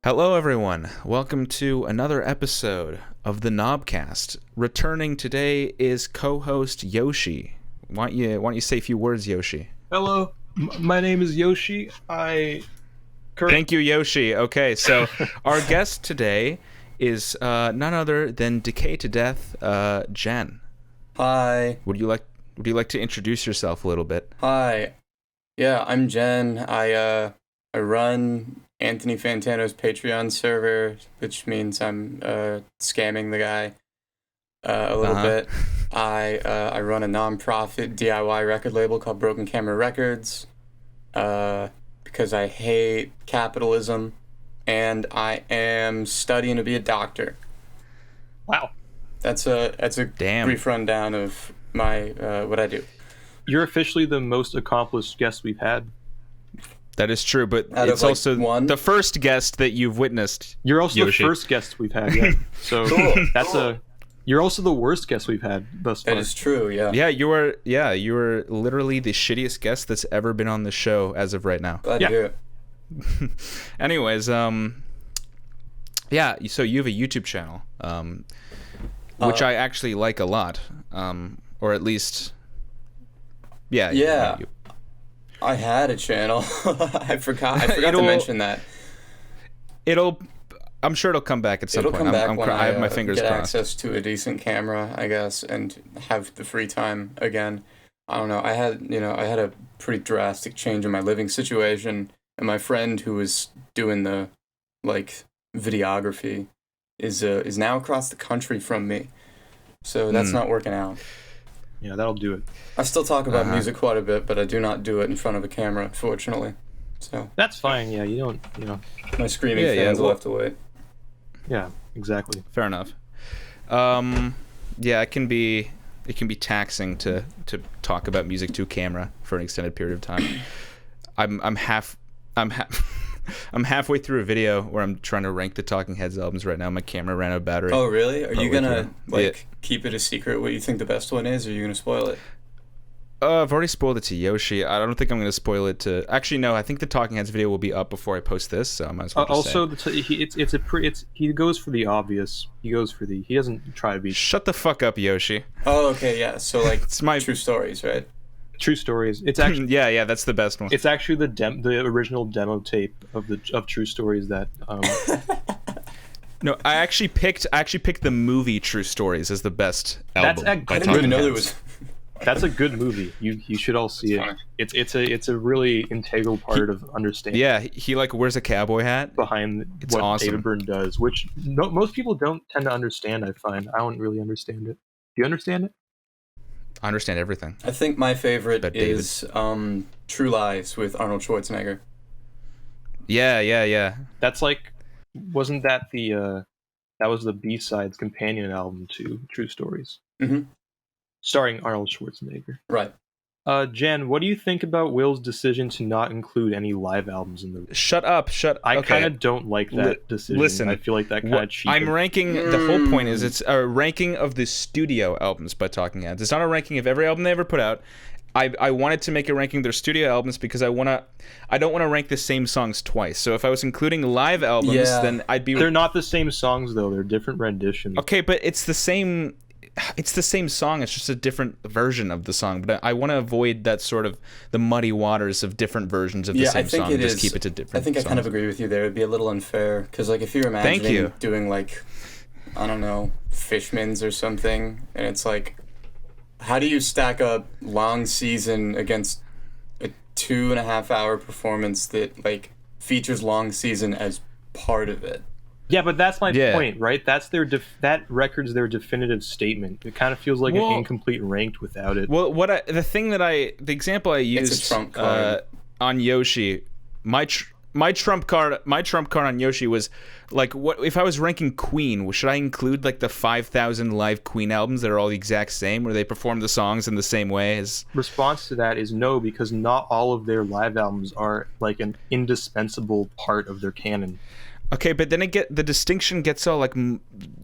Hello, everyone. Welcome to another episode of the KnobCast. Returning today is co-host Yoshi. Why don't you say a few words, Yoshi? Hello, my name is Yoshi. Thank you, Yoshi. Okay, so our guest today is none other than DecayToDeath, Jen. Hi. Would you like to introduce yourself a little bit? Hi. Yeah, I'm Jen. I run Anthony Fantano's Patreon server, which means I'm scamming the guy a little bit. I run a non-profit DIY record label called Broken Camera Records because I hate capitalism, and I am studying to be a doctor. Wow. That's a brief rundown of my what I do. You're officially the most accomplished guest we've had. That is true, but Out it's of, also one? the first guest that you've witnessed. You're also Yoshi. the first guest we've had, yeah. So Cool. You're also the worst guest we've had thus far. That is true, yeah. Yeah, you were literally the shittiest guest that's ever been on the show as of right now. Glad to hear it. Anyways, yeah, so you have a YouTube channel, which I actually like a lot, or at least, yeah. Yeah. I had a channel. I forgot to mention that. I'm sure it'll come back at some It'll point. come back when I have my fingers get crossed. access to a decent camera, I guess, and have the free time again. I don't know. I had a pretty drastic change in my living situation, and my friend who was doing the videography is now across the country from me. So that's not working out. Yeah, that'll do it. I still talk about music quite a bit, but I do not do it in front of a camera, unfortunately. So That's fine, yeah, you don't. my screaming fans will have to wait. Yeah, exactly. Fair enough. Yeah, it can be taxing to talk about music to camera for an extended period of time. I'm halfway through a video where I'm trying to rank the Talking Heads albums right now. My camera ran out of battery. Oh, really? Are you gonna Yeah. keep it a secret what you think the best one is, or are you gonna spoil it? I've already spoiled it to Yoshi. I don't think I'm going to spoil it to. Actually, no. I think the Talking Heads video will be up before I post this, so I might as well just say. He goes for the obvious. He doesn't try to be Shut the fuck up, Yoshi. Oh, okay, yeah. So It's my true stories, right? true stories. It's actually yeah. That's the best one. It's actually the original demo tape of True Stories that No, I actually picked the movie True Stories as the best album. I didn't even know there was. That's a good movie. You should all see it. It's a really integral part of understanding. Yeah, he wears a cowboy hat. Behind It's what awesome. David Byrne does, which most people don't tend to understand. I find I don't really understand it. Do you understand it? I understand everything. I think my favorite But David. is True Lies with Arnold Schwarzenegger. Yeah. That's wasn't that that was the B-sides companion album to True Stories, starring Arnold Schwarzenegger. Right. Jen, what do you think about Will's decision to not include any live albums in the? Shut up. I okay. kind of don't like that decision. Listen, I feel like that kind of cheated. I'm ranking. The whole point is it's a ranking of the studio albums by Talking Heads. It's not a ranking of every album they ever put out. I wanted to make a ranking of their studio albums because I don't want to rank the same songs twice. So if I was including live albums, then I'd be. They're not the same songs though. They're different renditions. Okay, but it's the same. It's the same song. It's just a different version of the song. But I want to avoid that sort of the muddy waters of different versions of the same song. Just keep it to different. I think songs. I kind of agree with you there. It'd be a little unfair because, if you're imagining doing I don't know, Fishmans or something, and it's how do you stack up Long Season against a 2.5 hour performance that features Long Season as part of it? Yeah, but that's my point, right? That's that record's their definitive statement. It kind of feels like an incomplete ranked without it. Well, the example I used It's a trump card. On Yoshi, my trump card on Yoshi was what if I was ranking Queen? Should I include the 5,000 live Queen albums that are all the exact same, where they perform the songs in the same way as? Response to that is no, because not all of their live albums are an indispensable part of their canon. Okay, but then the distinction gets all like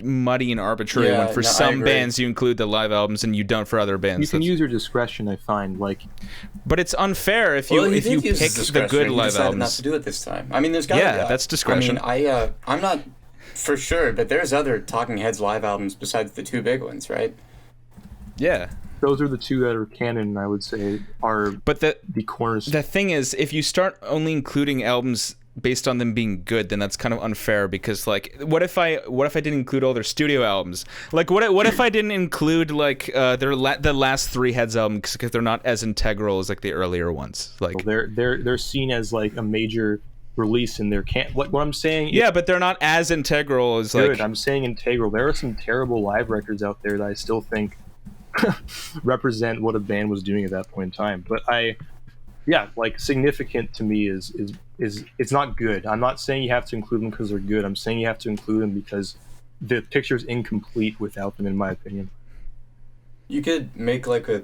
muddy and arbitrary when for some bands you include the live albums and you don't for other bands. You can use your discretion, I find. But it's unfair if you pick the good live albums. Not to do it this time. I mean, there's got that's discretion. I mean, I'm not for sure, but there's other Talking Heads live albums besides the two big ones, right? Yeah. Those are the two that are canon, I would say, but the corners. The thing is, if you start only including albums based on them being good, then that's kind of unfair because like what if I didn't include all their studio albums? Like what if I didn't include like the last three Heads albums because they're not as integral as like the earlier ones? Like they're seen as like a major release in their what I'm saying. Yeah, but they're not as integral as good. I'm saying integral. There are some terrible live records out there that I still think represent what a band was doing at that point in time. But like significant to me is it's not good. I'm not saying you have to include them because they're good. I'm saying you have to include them because the picture's incomplete without them, in my opinion. You could make like a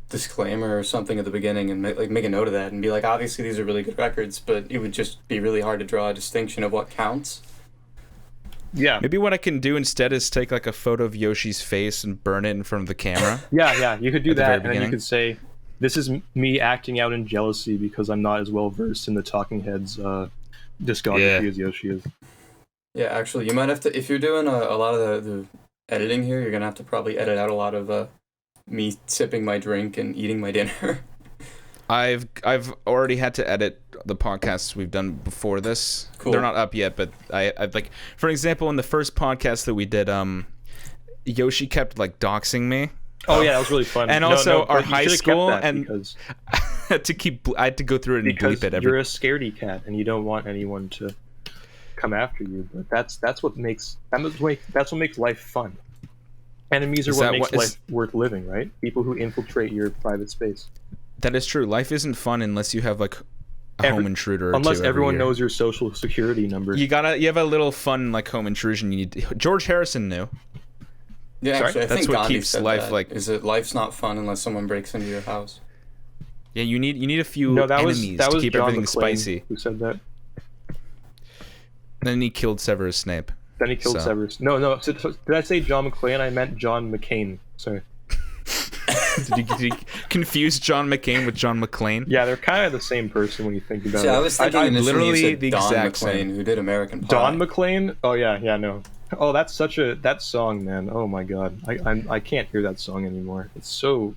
disclaimer or something at the beginning and make a note of that and be like, obviously these are really good records, but it would just be really hard to draw a distinction of what counts. Yeah. Maybe what I can do instead is take like a photo of Yoshi's face and burn it in front of the camera. Yeah, you could do that, and then you could say, this is me acting out in jealousy because I'm not as well versed in the Talking Heads discography as Yoshi is. Yeah, actually, you might have to, if you're doing a lot of the editing here, you're going to have to probably edit out a lot of me sipping my drink and eating my dinner. I've already had to edit the podcasts we've done before this. Cool. They're not up yet, but I've like, for example, in the first podcast that we did, Yoshi kept like doxing me. Oh yeah, that was really fun. And also our high school, and because I had to go through it and bleep it. You're a scaredy cat, and you don't want anyone to come after you. But that's what makes life fun. Enemies are what makes life worth living, right? People who infiltrate your private space. That is true. Life isn't fun unless you have like a home intruder. Unless everyone knows your social security number. You have a little fun like home intrusion. You need. George Harrison knew. Yeah, actually, I that's think what Gandhi keeps said life that. like. Is that life's not fun unless someone breaks into your house? Yeah, you need a few enemies to keep everything spicy. Who said that? Then he killed Severus Snape. Severus. No. So, did I say John McClane? I meant John McCain. Sorry. Did you confuse John McCain with John McClane? Yeah, they're kind of the same person when you think about it. I was thinking initially literally you said the Don exact McClane, same. who did American Pie. Don McClane? Oh yeah, no. Oh, that's that song, man. Oh my god, I can't hear that song anymore. It's so.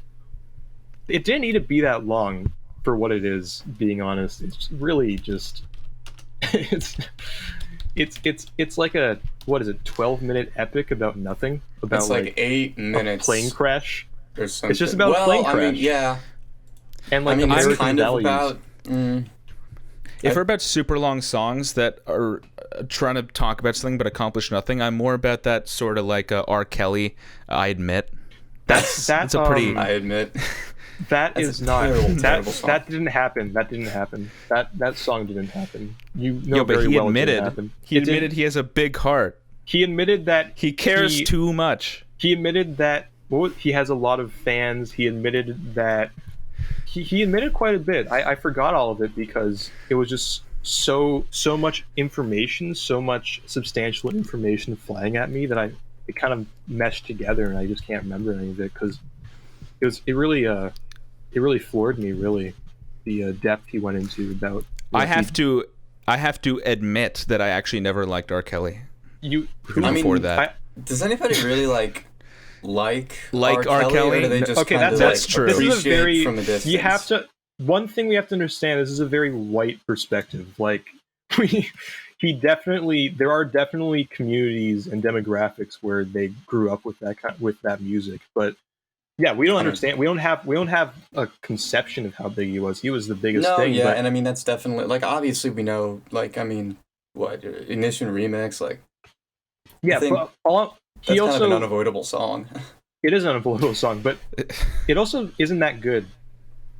It didn't need to be that long for what it is. Being honest, it's really just. It's like a 12-minute epic about nothing. About it's like 8 minutes. A plane crash. It's just about a plane crash. I mean, yeah. And like American kind values. Of about. If we're about super long songs that are trying to talk about something but accomplish nothing, I'm more about that sort of like R. Kelly. I admit. That's a pretty. I admit. That That's is a not terrible song. That didn't happen. That song didn't happen. You know very well it didn't happen. He admitted he has a big heart. He admitted that he cares too much. He admitted that he has a lot of fans. He admitted that he admitted quite a bit. I forgot all of it because it was just so much information, so much substantial information flying at me that it kind of meshed together, and I just can't remember any of it because it really floored me. Really, the depth he went into about. I have to admit that I actually never liked R. Kelly. Before that, does anybody really like R. Kelly? Or do they just okay, that's true. This is a very from a distance? You have to. One thing we have to understand: this is a very white perspective. Like there are definitely communities and demographics where they grew up with that music, but. Yeah, we don't understand. We don't have a conception of how big he was. He was the biggest thing. Yeah, and I mean that's definitely like obviously we know like I mean what Ignition Remix like. Yeah, but he also kind of an unavoidable song. It is an unavoidable song, but it also isn't that good.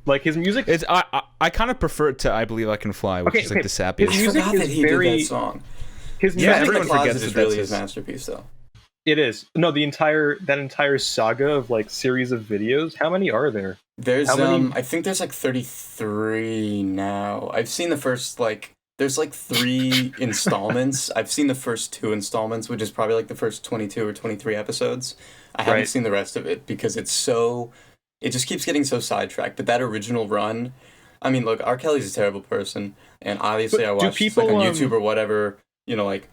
Like his music, I kind of prefer it to "I Believe I Can Fly," which is like the sappiest. His music is very. Did that song. His music, everyone forgets is really his masterpiece though. It is. No, that entire saga of like series of videos. How many are there? There's I think there's like 33 now. I've seen the first like there's like 3 installments. I've seen the first 2 installments, which is probably like the first 22 or 23 episodes. I haven't seen the rest of it because it just keeps getting so sidetracked. But that original run, I mean, look, R. Kelly's a terrible person, and obviously I watched like on YouTube or whatever, you know, like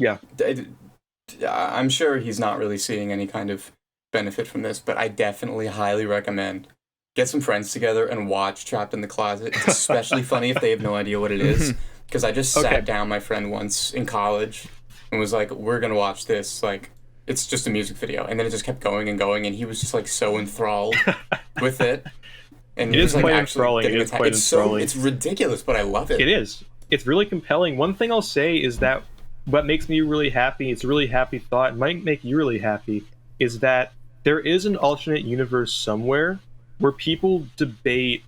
I'm sure he's not really seeing any kind of benefit from this, but I definitely highly recommend get some friends together and watch Trapped in the Closet. It's especially funny if they have no idea what it is, because I just sat down my friend once in college and was like, we're gonna watch this, like it's just a music video, and then it just kept going and going, and he was just like so enthralled with it. And it is like quite enthralling. It's ridiculous, but I love it. It is. It's really compelling. One thing I'll say is that what makes me really happy, it's a really happy thought, it might make you really happy, is that there is an alternate universe somewhere where people debate,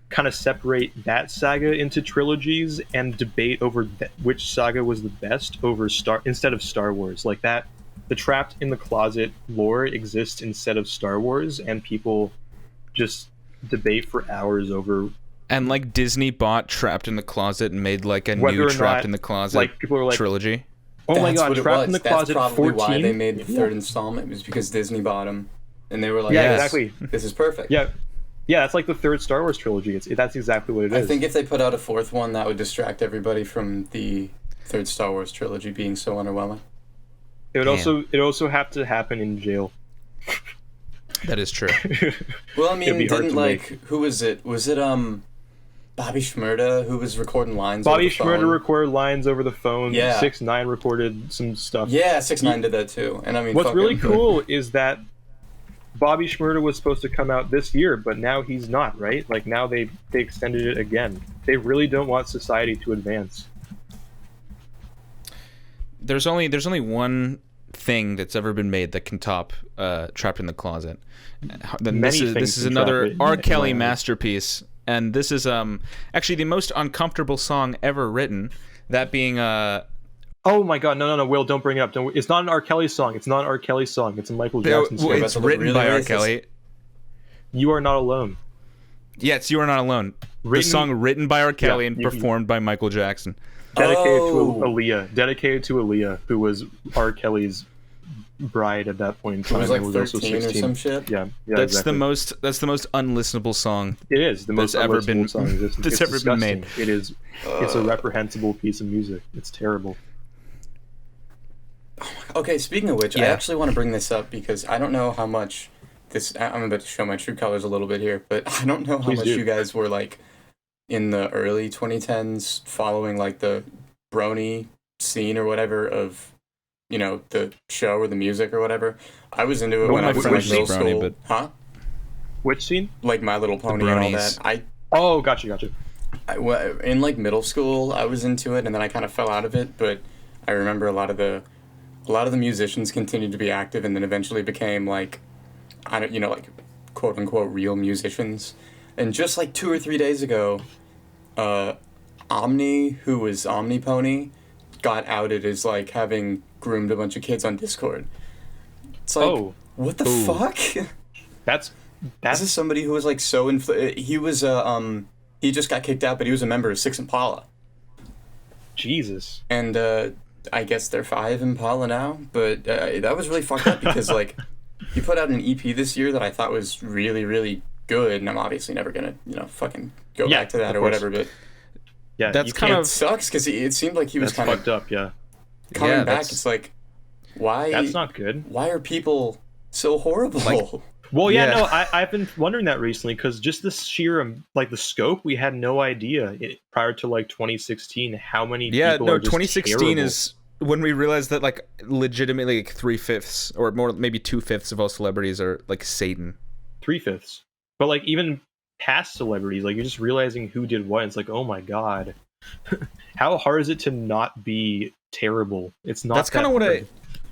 kind of separate that saga into trilogies and debate over which saga was the best instead of Star Wars. Like that, the Trapped in the Closet lore exists instead of Star Wars, and people just debate for hours over. And like Disney bought Trapped in the Closet and made like a new Trapped in the Closet like people are like, trilogy. Oh my god, Trapped in the Closet 14. That's probably why they made the 3rd installment, was because Disney bought them. And they were like, exactly. This is perfect. Yeah, that's like the 3rd Star Wars trilogy. That's exactly what it is. I think if they put out a 4th one, that would distract everybody from the 3rd Star Wars trilogy being so underwhelming. It would also have to happen in jail. That is true. Well, I mean, who was it? Was it Bobby Shmurda who was recording lines? Bobby Shmurda recorded lines over the phone. Yeah. 6ix9ine recorded some stuff. Yeah, 6ix9ine did that too. And I mean, what's really cool is that Bobby Shmurda was supposed to come out this year, but now he's not, right? Like now they extended it again. They really don't want society to advance. There's only one thing that's ever been made that can top Trapped in the Closet. This is another R. Kelly masterpiece, and this is actually the most uncomfortable song ever written. That being Oh my god, no, Will, don't bring it up. It's not an R. Kelly song. It's not an R. Kelly song. It's a Michael Jackson song. It's written by R. Kelly. You Are Not Alone. Yes, You Are Not Alone. The song written by R. Kelly and performed by Michael Jackson. Dedicated to Aaliyah, who was R. Kelly's bride at that point in time. It was like 13 also 16 or some shit. Yeah, that's exactly. the most unlistenable song. It is the most ever been song that's ever been made. It is. It's a reprehensible piece of music. It's terrible. Okay, speaking of which, I actually want to bring this up because I don't know how much I'm about to show my true colors a little bit here, but I don't know how much you guys were like in the early 2010s following like the brony scene or whatever of, you know, the show or the music or whatever. I was into it when I was in like middle school. Huh? Which scene? Like My Little Pony and all that. Gotcha. In like middle school, I was into it, and then I kind of fell out of it. But I remember a lot of the musicians continued to be active, and then eventually became like, like quote unquote real musicians. And just like 2 or 3 days ago, Omni, who was Omni Pony, got outed as like having groomed a bunch of kids on Discord. It's like, what the fuck? That's This is somebody who was like so he was he just got kicked out, but he was a member of Six Impala. Jesus. And I guess they're 5 Impala now, but that was really fucked up because like he put out an EP this year that I thought was really, really good, and I'm obviously never gonna fucking go back to that or whatever. But yeah, that's kind of sucks because it seemed like he was kind of fucked up. Yeah, coming back. It's like, why? That's not good. Why are people so horrible? I've been wondering that recently because just the sheer like the scope, we had no idea prior to like 2016 how many people are just 2016 terrible. Is when we realized that like legitimately like 3/5 or more, maybe 2/5 of all celebrities are like Satan. 3/5, but like even past celebrities, like you're just realizing who did what. It's like, oh my god, how hard is it to not be terrible? It's not. That's kind of what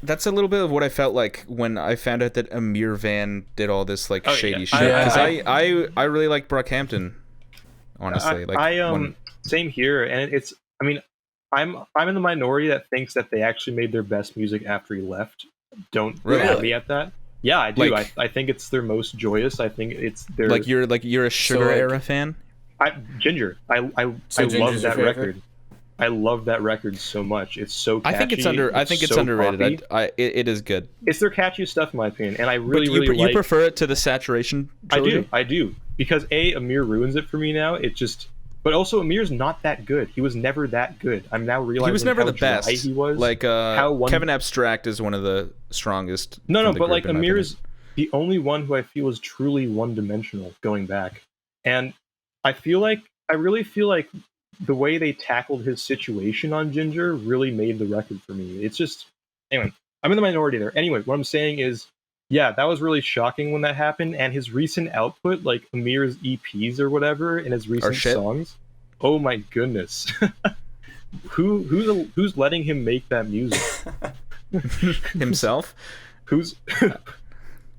That's a little bit of what I felt like when I found out that Amir Van did all this like shady shit. Because I really like Brockhampton, honestly. Same here, and it's. I mean, I'm in the minority that thinks that they actually made their best music after he left. Don't mad me at that. Yeah, I do. Like, I think it's their most joyous. I think it's their you're a Sugar era fan. Ginger. I love that record. I love that record so much. It's so catchy. I think it's so underrated. poppy. It is good. It's their catchiest stuff, in my opinion, and I But really, you, really you like. prefer it to the Saturation trilogy? I do, because Amir ruins it for me now. It just, but also Amir's not that good. He was never that good. I'm now realizing He was never how the best. dry he was. Like how Kevin Abstract is one of the strongest. No, from the but group, like in my Amir's the only one who I feel is truly one-dimensional going back, and I really feel like the way they tackled his situation on Ginger really made the record for me. It's just, anyway, I'm in the minority there. Anyway, what I'm saying is, yeah, that was really shocking when that happened, and his recent output, like Amir's EPs or whatever, and his recent songs, oh my goodness. Who's letting him make that music? Himself?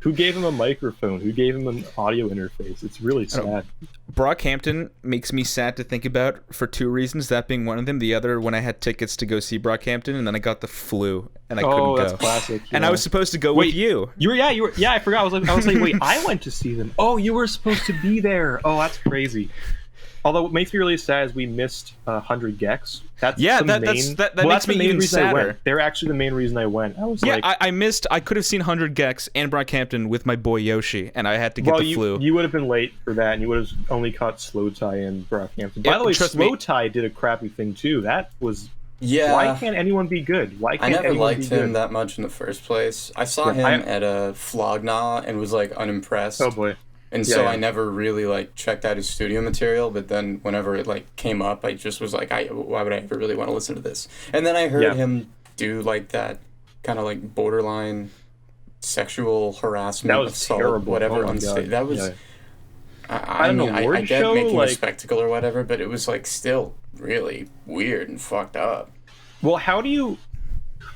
Who gave him a microphone? Who gave him an audio interface? It's really sad. Brockhampton makes me sad to think about for two reasons, that being one of them. The other, when I had tickets to go see Brockhampton, and then I got the flu, and I couldn't go. Oh, that's classic. And I was supposed to go with you. You were, I forgot. I was like, wait, I went to see them. Oh, you were supposed to be there. Oh, that's crazy. Although what makes me really sad is we missed 100 Gex. That makes me even sadder. They're actually the main reason I went. I could have seen 100 Gex and Brockhampton with my boy Yoshi, and I had to get the flu. You would have been late for that, and you would have only caught Slow Tie and Brockhampton. By the way, Slow Tie did a crappy thing too. That was... Yeah. Why can't anyone be good? Why can't I never anyone liked be him good? that much in the first place. I saw him at a Flogna and was like unimpressed. Oh boy. And so I never really like checked out his studio material, but then whenever it like came up, I just was like, why would I ever really want to listen to this? And then I heard him do like that kind of like borderline sexual harassment, that was assault, terrible. whatever on stage. That was I mean, I get show, making like... a spectacle or whatever, but it was like still really weird and fucked up. Well, how do you...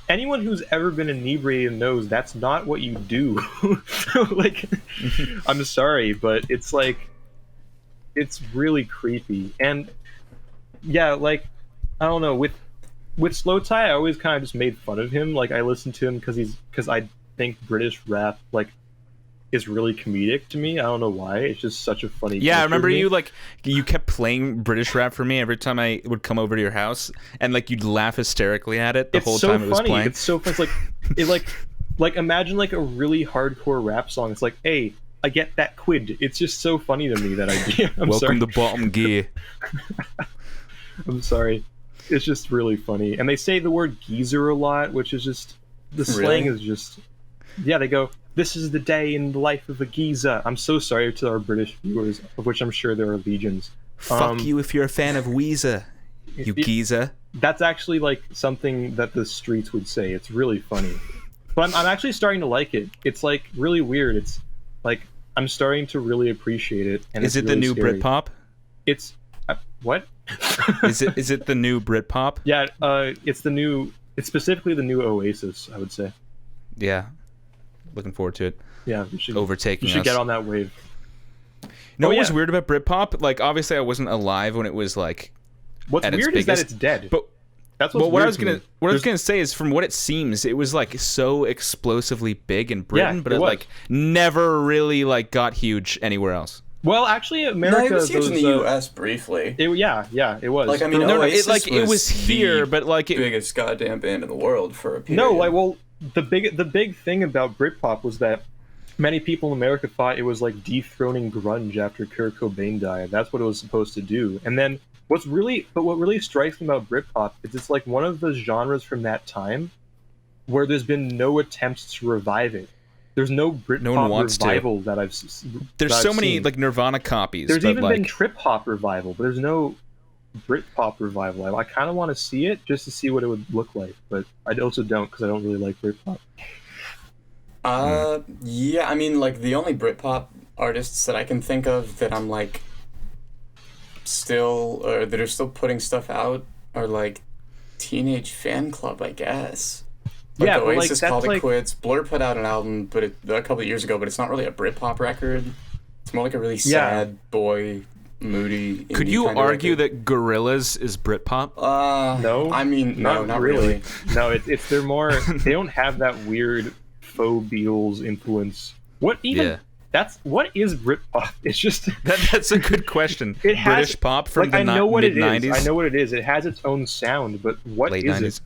Anyone who's ever been inebriated knows that's not what you do. Like, I'm sorry, but it's like, it's really creepy. And yeah, like, I don't know, with Slow Tie, I always kind of just made fun of him. Like, I listened to him because I think British rap, like, is really comedic to me. I don't know why. It's just such a funny. Yeah, I remember you kept playing British rap for me every time I would come over to your house, and like you'd laugh hysterically at it the whole time it was playing. It's so funny. It's like imagine like a really hardcore rap song. It's like, hey, I get that quid. It's just so funny to me, that idea. Welcome to Bottom Gear. I'm sorry. It's just really funny. And they say the word geezer a lot, which is just, the slang is just, yeah, they go, this is the day in the life of a geezer. I'm so sorry to our British viewers, of which I'm sure there are legions. Fuck you if you're a fan of Weezer, you geezer. That's actually like something that the streets would say. It's really funny. But I'm actually starting to like it. It's like really weird. It's like I'm starting to really appreciate it. And is it really the new scary. Britpop? It's what? Is it the new Britpop? Yeah, it's specifically the new Oasis, I would say. Yeah. Looking forward to it. Yeah, we should overtaking us. You should get on that wave. What was weird about Britpop? Like, obviously, I wasn't alive when it was like. What's weird is that it's dead. But that's what I was gonna say is, from what it seems, it was like so explosively big in Britain, but it like never really like got huge anywhere else. Well, actually, America. No, it was huge in the U.S. briefly. It was. Like, I mean, it was here, but like biggest goddamn band in the world for a period. No, well, the big thing about Britpop was that many people in America thought it was like dethroning grunge after Kurt Cobain died. That's what it was supposed to do. And then what really strikes me about Britpop is it's like one of the genres from that time where there's been no attempts to revive it. There's no Britpop revival that I've seen. There's so many like Nirvana copies. There's even been trip hop revival, but there's no Britpop revival. I kind of want to see it just to see what it would look like, but I also don't because I don't really like Britpop. Yeah, I mean, like the only Britpop artists that I can think of that I'm like that are still putting stuff out are like Teenage Fan Club, I guess. Like, yeah, Oasis called it quits. Blur put out an album, but a couple of years ago, but it's not really a Britpop record. It's more like a really sad boy, moody. Could you argue that Gorillaz is Britpop? No, I mean, no, not really. No, it's they're more. They don't have that weird faux Beatles influence. What even? what is Britpop? It's just That's a good question. It has, British pop from like, the I know what it mid-90s? is. I know what it is. It has its own sound, but what Late is 90s? it?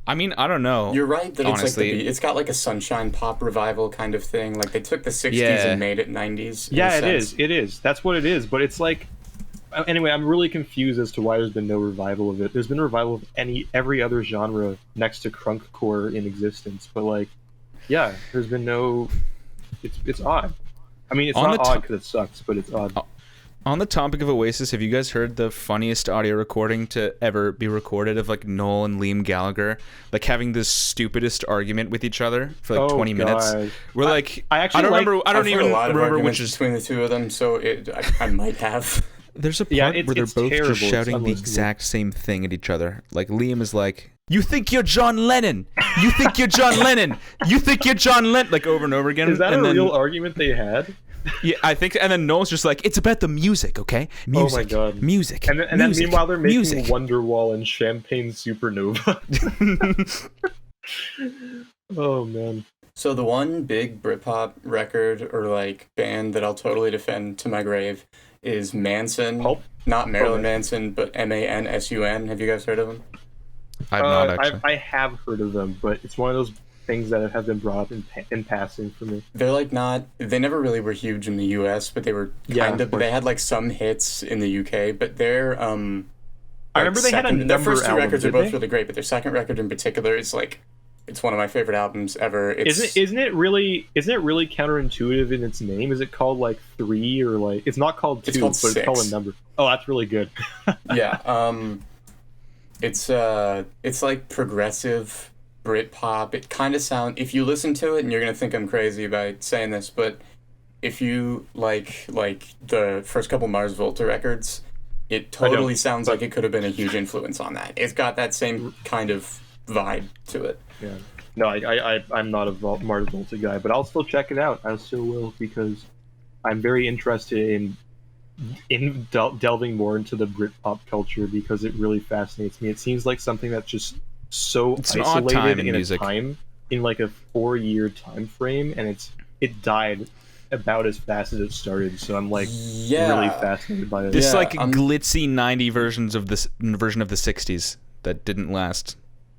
I mean, I don't know. You're right that honestly. it's got like a sunshine pop revival kind of thing. Like they took the 60s Yeah. and made it 90s. in Yeah, a it sense. is. It is. That's what it is. But it's like, anyway, I'm really confused as to why there's been no revival of it. There's been a revival of every other genre next to crunkcore in existence, but like, yeah, there's been no. It's odd. I mean, it's On not the odd because it sucks, but it's odd. On the topic of Oasis, have you guys heard the funniest audio recording to ever be recorded of like Noel and Liam Gallagher like having the stupidest argument with each other for like 20 minutes? God. We're like, I actually don't like- remember. I don't I've heard even a lot of remember arguments which is. between the two of them, so I might have. There's a part Yeah, where they're it's both terrible. just It's shouting the unlistenable. exact same thing at each other. Like Liam is like, "You think you're John Lennon? You think you're John Lennon? You think you're John Lennon?" Like over and over again. Is that and a then, real argument they had? Yeah, I think. And then Noel's just like, "It's about the music, okay? Music, God. music." And then music, meanwhile they're making music. Wonderwall and Champagne Supernova. Oh man. So the one big Britpop record or like band that I'll totally defend to my grave is Manson. Pulp? Not Marilyn Oh, Manson, but Mansun. Have you guys heard of him? I've not actually. I have heard of them, but it's one of those things that have been brought up in passing for me. They're like they never really were huge in the US, but they were kind of, course. they had like some hits in the UK, but their I remember they had a their number first two album, records are did both they? really great, but their second record in particular is like, it's one of my favorite albums ever. Isn't it really counterintuitive in its name? Is it called like 3 or like it's not called 2, It's called but it's called a 6. number. Oh, that's really good. Yeah, it's like progressive Britpop. It kind of if you listen to it, and you're gonna think I'm crazy by saying this, but if you like the first couple Mars Volta records, it totally sounds like it could have been a huge influence on that. It's got that same kind of vibe to it. Yeah. No, I'm not a Mars Volta guy, but I'll still check it out. I still will because I'm very interested in delving more into the Britpop culture because it really fascinates me. It seems like something that's just so It's an odd time isolated in in music. a time, in like a 4-year time frame, and it died about as fast as it started. So I'm like really fascinated by it. This Yeah, glitzy 90 version of the 60s that didn't last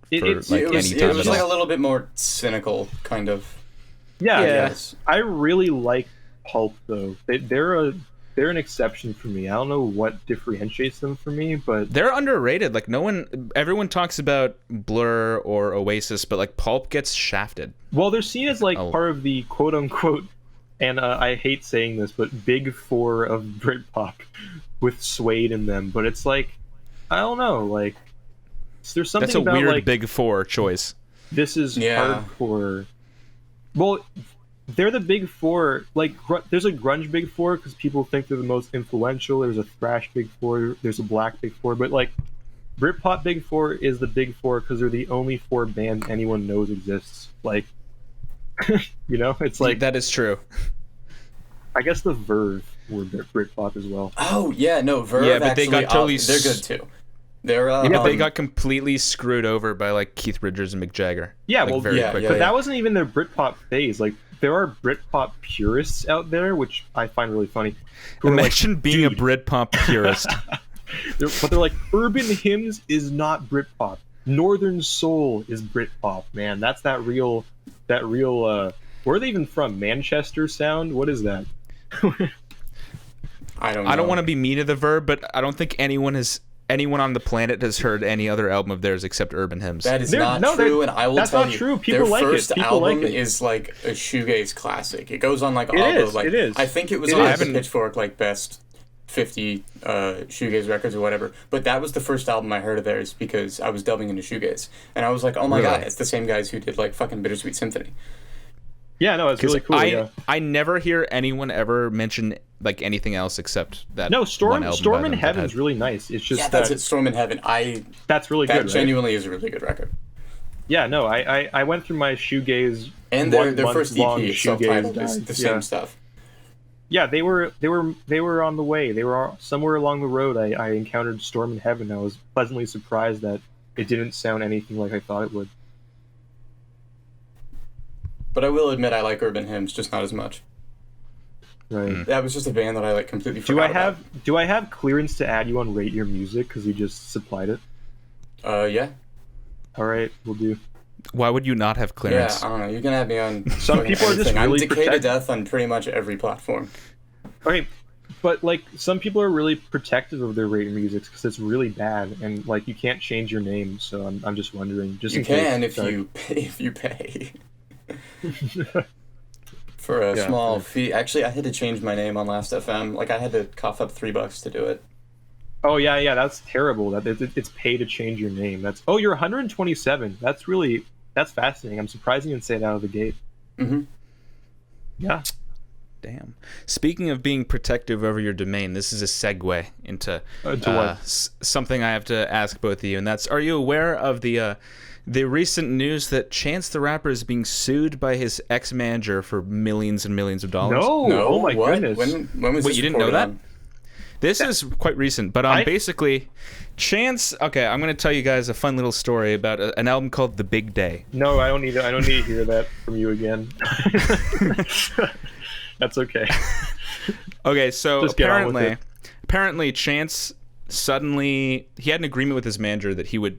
for It's- like It was, any time it was at like all. a little bit more cynical, kind of. Yeah, Yes. I really like Pulp though. They're an exception for me. I don't know what differentiates them for me, but They're underrated. Like everyone talks about Blur or Oasis, but like Pulp gets shafted. well, they're seen as like Oh. part of the quote unquote, and I hate saying this, but big 4 of Britpop with Suede in them. But it's like, I don't know, like there's something That's a about weird like big 4 choice. this is Yeah. hardcore. Well, they're the big 4. Like, there's a grunge big 4 because people think they're the most influential. There's a thrash big 4. There's a black big 4. But like, Britpop big 4 is the big 4 because they're the only 4 bands anyone knows exists. Like, you know, it's like That is true. I guess the Verve were Britpop as well. Oh yeah, no, Verve. Yeah, but they actually, got totally they're good too. They're Yeah, but they um, got completely screwed over by like Keith Richards and Mick Jagger. Yeah, like, well, very yeah, quickly. But that wasn't even their Britpop phase. Like, there are Britpop purists out there, which I find really funny. Who are like, Imagine being a "Dude." Britpop purist. But they're like, urban hymns is not Britpop. Northern soul is Britpop, man. That's that real. Where are they even from? Manchester sound? What is that? I don't know. I don't want to be mean to the Verb, but I don't think anyone on the planet has heard any other album of theirs except Urban Hymns. That is They're- not no, true, they're- and I will that's tell not you, true. People their like it. first People like album it. is like a shoegaze classic. It goes on like all It those is, like it is. I think it was It on is. the haven't- Pitchfork like best 50 shoegaze records or whatever. But that was the first album I heard of theirs because I was delving into shoegaze, and I was like, oh my Really? god, it's the same guys who did like fucking Bittersweet Symphony. Yeah, no, it's really cool. Yeah. I never hear anyone ever mention like anything else except that. No, one Storm album by in them that Heaven's had- really nice. It's just Yeah, that's that it. Storm in Heaven. that's really That good. Right? genuinely is a really good record. Yeah, no, I went through my shoegaze And their first month-long EP is shoegaze self-titled is dive. the Yeah. same stuff. Yeah, they were on the way. They were somewhere along the road. I encountered Storm in Heaven. I was pleasantly surprised that it didn't sound anything like I thought it would. But I will admit I like Urban Hymns, just not as much. Right. That was just a band that I like completely Do forgot I have clearance to add you on Rate Your Music because you just supplied it? Yeah. All right, we'll do. Why would you not have Yeah, clearance? I don't know. You can have me on. Some fucking people are just everything. really I'm DecayToDeath on pretty much every platform. Okay, but like some people are really protective of their Rate Your Music because it's really bad, and like you can't change your name. So I'm just wondering. Just You in case. can Sorry. if you pay. For a small fee. Actually, I had to change my name on Last FM. Like, I had to cough up $3 to do it. Oh yeah, that's terrible. It's pay to change your name. You're 127. That's fascinating. I'm surprised you didn't say it out of the gate. Mm-hmm. Yeah. Damn. Speaking of being protective over your domain, this is a segue into something I have to ask both of you, and that's: are you aware of the recent news that Chance the Rapper is being sued by his ex-manager for millions and millions of dollars? No. Oh my what? goodness. When was Wait, this you didn't know that? on? This is quite recent, but basically, Chance. Okay, I'm gonna tell you guys a fun little story about an album called The Big Day. No, I don't need to hear that from you again. That's okay. Okay, so Just get on with it. apparently Chance suddenly he had an agreement with his manager that he would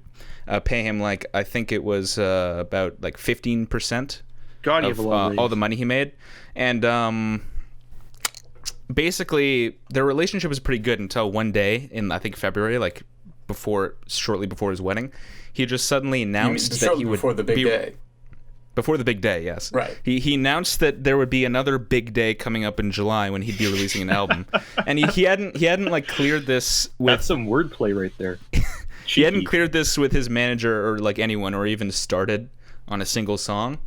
pay him like I think it was about like 15% God, you have a lot of all the money he made, and basically their relationship was pretty good until one day in I think February, like shortly before his wedding, he just suddenly announced that he would before the big day. Before the big day, yes. Right. He announced that there would be another big day coming up in July when he'd be releasing an album, and he hadn't like cleared this with. That's some wordplay right there. He hadn't cleared this with his manager or like anyone, or even started on a single song.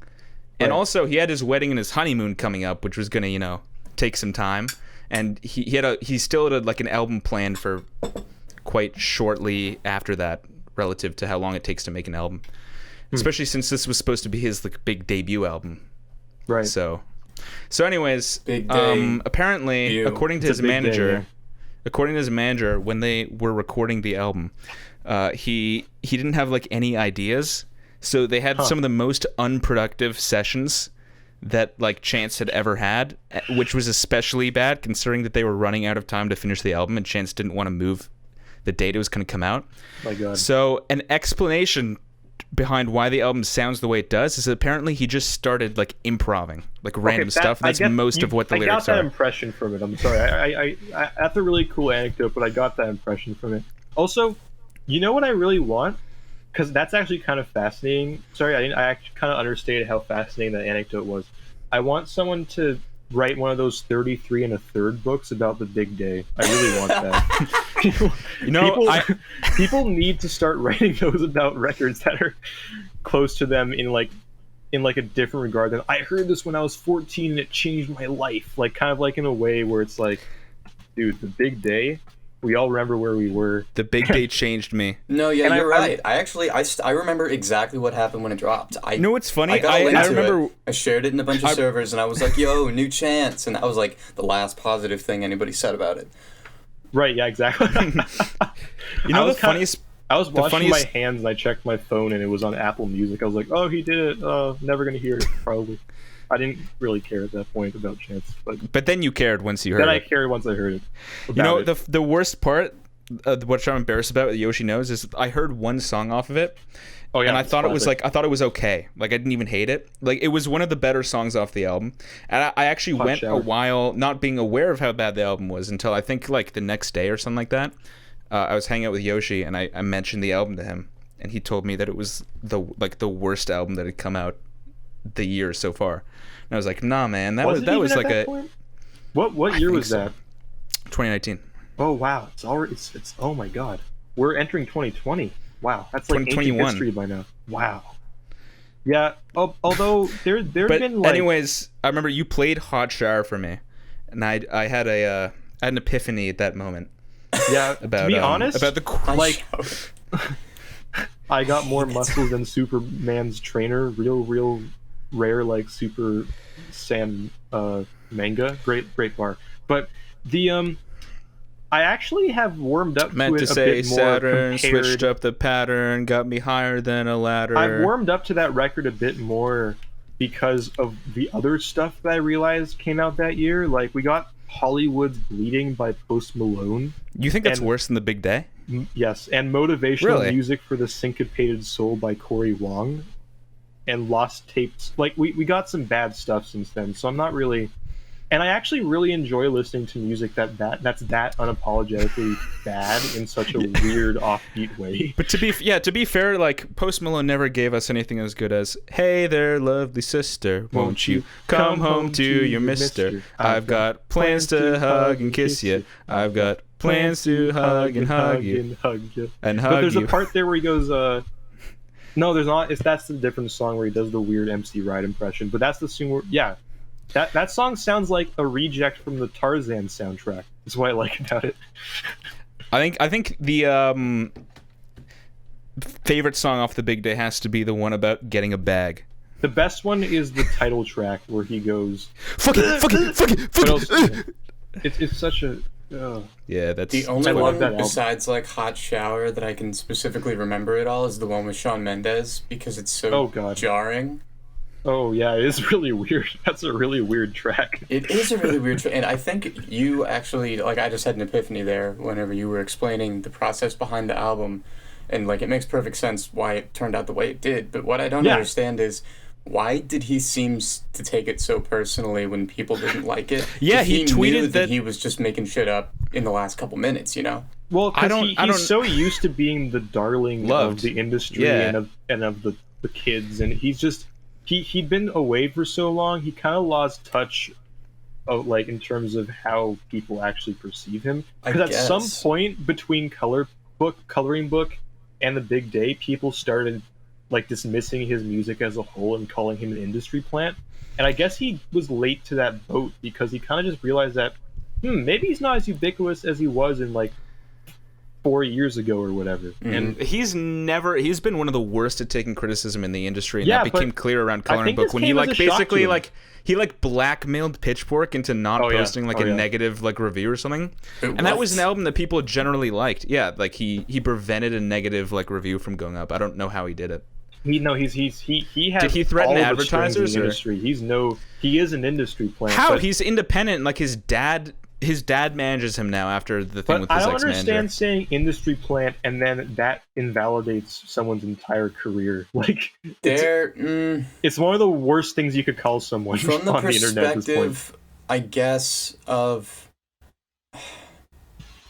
And also, he had his wedding and his honeymoon coming up, which was gonna take some time. And he still had like an album planned for quite shortly after that, relative to how long it takes to make an album. Especially since this was supposed to be his like big debut album, Right. So anyways, Big day. Apparently, according to his manager, when they were recording the album, he didn't have like any ideas, so they had some of the most unproductive sessions that like Chance had ever had, which was especially bad considering that they were running out of time to finish the album, and Chance didn't want to move the date it was going to come out. My God. So an explanation behind why the album sounds the way it does is apparently he just started like improving like random stuff. That's most of what the lyrics are. I got that impression from it. I'm sorry. I that's a really cool anecdote, but I got that impression from it. Also, you know what I really want? Because that's actually kind of fascinating. Sorry, I actually kind of understated how fascinating that anecdote was. I want someone to write one of those 33 1/3 books about the big day. I really want that. People need to start writing those about records that are close to them in a different regard than I heard this when I was 14 and it changed my life. Like kind of like in a way where it's like, dude, the big day. We all remember where we were. The big day changed me. No, yeah, you're right. I remember exactly what happened when it dropped. What's funny? I remember I shared it in a bunch of servers, and I was like, "Yo, new Chance," and that was like the last positive thing anybody said about it. Right? Yeah, exactly. The funniest. I was washing my hands and I checked my phone and it was on Apple Music. I was like, "Oh, he did it. Never gonna hear it, probably." I didn't really care at that point about Chance, but then you cared once you heard it. Then I cared once I heard it. The worst part, which I'm embarrassed about, that Yoshi knows, is I heard one song off of it. Oh yeah, and I thought it was okay. Like I didn't even hate it. Like it was one of the better songs off the album. And I actually went a while not being aware of how bad the album was until I think like the next day or something like that. I was hanging out with Yoshi and I mentioned the album to him, and he told me that it was the worst album that had come out the year so far. And I was like, nah, man, that was like a point? What year was that? 2019. Oh wow, it's already it's oh my God, we're entering 2020. Wow, that's like ancient history by now. Wow. Yeah. Although there's been like. Anyways, I remember you played Hot Shower for me, and I had an epiphany at that moment. Yeah. About, to be honest, about the like. I got more muscles than Superman's trainer. Real rare, like Super Saiyan manga. Great bar. But the I actually have warmed up meant to it to a say bit more. Saturn switched up the pattern, got me higher than a ladder. I've warmed up to that record a bit more because of the other stuff that I realized came out that year. Like, we got Hollywood's Bleeding by Post Malone. You think that's worse than The Big Day? Yes, and Motivational Really? Music for the Syncopated Soul by Corey Wong. And Lost Tapes. Like, we got some bad stuff since then, so I'm not really... And I actually really enjoy listening to music that's that unapologetically bad in such a weird, offbeat way. But to be fair, like, Post Malone never gave us anything as good as "Hey there, lovely sister, won't you come home to your mister? I've got plans to hug and kiss you. I've got plans to hug and hug you and hug But there's you." a part there where he goes, no, there's not. That's the different song where he does the weird MC Ride impression. But that's the song where, yeah. That song sounds like a reject from the Tarzan soundtrack. That's what I like about it. I think the favorite song off The Big Day has to be the one about getting a bag. The best one is the title track where he goes, Fuck it. It's such a... Yeah, that's the only love one that album. besides like Hot Shower that I can specifically remember at all is the one with Shawn Mendes, because it's so jarring. Oh yeah, it is really weird. That's a really weird track. It is a really weird track, and I think you actually, like, I just had an epiphany there whenever you were explaining the process behind the album, and like, it makes perfect sense why it turned out the way it did. But what I don't understand is, why did he seem to take it so personally when people didn't like it? Yeah, he tweeted knew that he was just making shit up in the last couple minutes, you know? Well, because he's so used to being the darling of the industry and of the kids, and he's just... He'd been away for so long, he kind of lost touch of, like, in terms of how people actually perceive him. Because at some point between Coloring Book and The Big Day, people started, like, dismissing his music as a whole and calling him an industry plant. And I guess he was late to that boat because he kind of just realized that, maybe he's not as ubiquitous as he was in, like, 4 years ago or whatever. And he's been one of the worst at taking criticism in the industry, and that became clear around Coloring Book when he he blackmailed Pitchfork into not posting a negative review or something. And that was an album that people generally liked. Yeah, like he prevented a negative review from going up. I don't know how he did it. He has. Did he threaten all advertisers? The industry. He is an industry plant. How? He's independent. Like his dad manages him now after the thing with his ex-manager. I don't understand saying industry plant and then that invalidates someone's entire career. Like, it's one of the worst things you could call someone from the on the internet at this point. I guess, of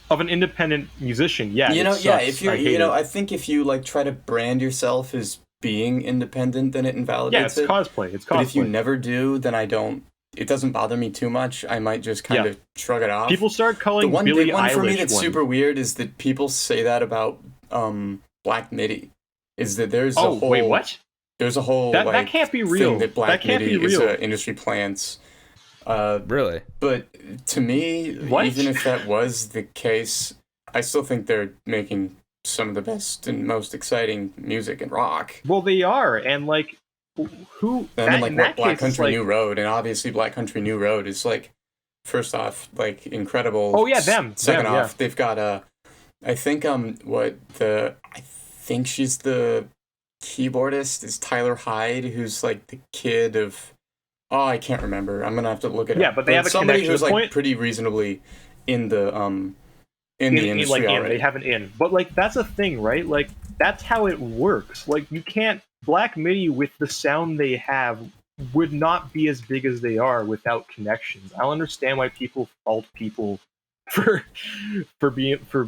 an independent musician. Yeah, if you're, I think if you like try to brand yourself as being independent, then it invalidates it. Yeah, it's cosplay. But if you never do, then it doesn't bother me too much. I might just kind of shrug it off. People start calling the one Billie big one Eilish for me that's super weird is that people say that about Black Midi. Is that there's a whole wait, what? There's a whole that can't be real. Thing that Black Midi is industry plants. Really? But to me, even if that was the case, I still think they're making some of the best and most exciting music in rock. Well, they are, and like. Who? Black Country New Road, and obviously Black Country New Road is like, first off, like incredible. Oh yeah, them. Second off, they've got I think she's the keyboardist is Tyler Hyde, who's like the kid of, I can't remember. I'm gonna have to look it up. Yeah, but they have somebody who's like pretty reasonably in the in the industry already. They have an in, but like that's a thing, right? Like that's how it works. Like you can't. Black Midi, with the sound they have, would not be as big as they are without connections. I don't understand why people fault people for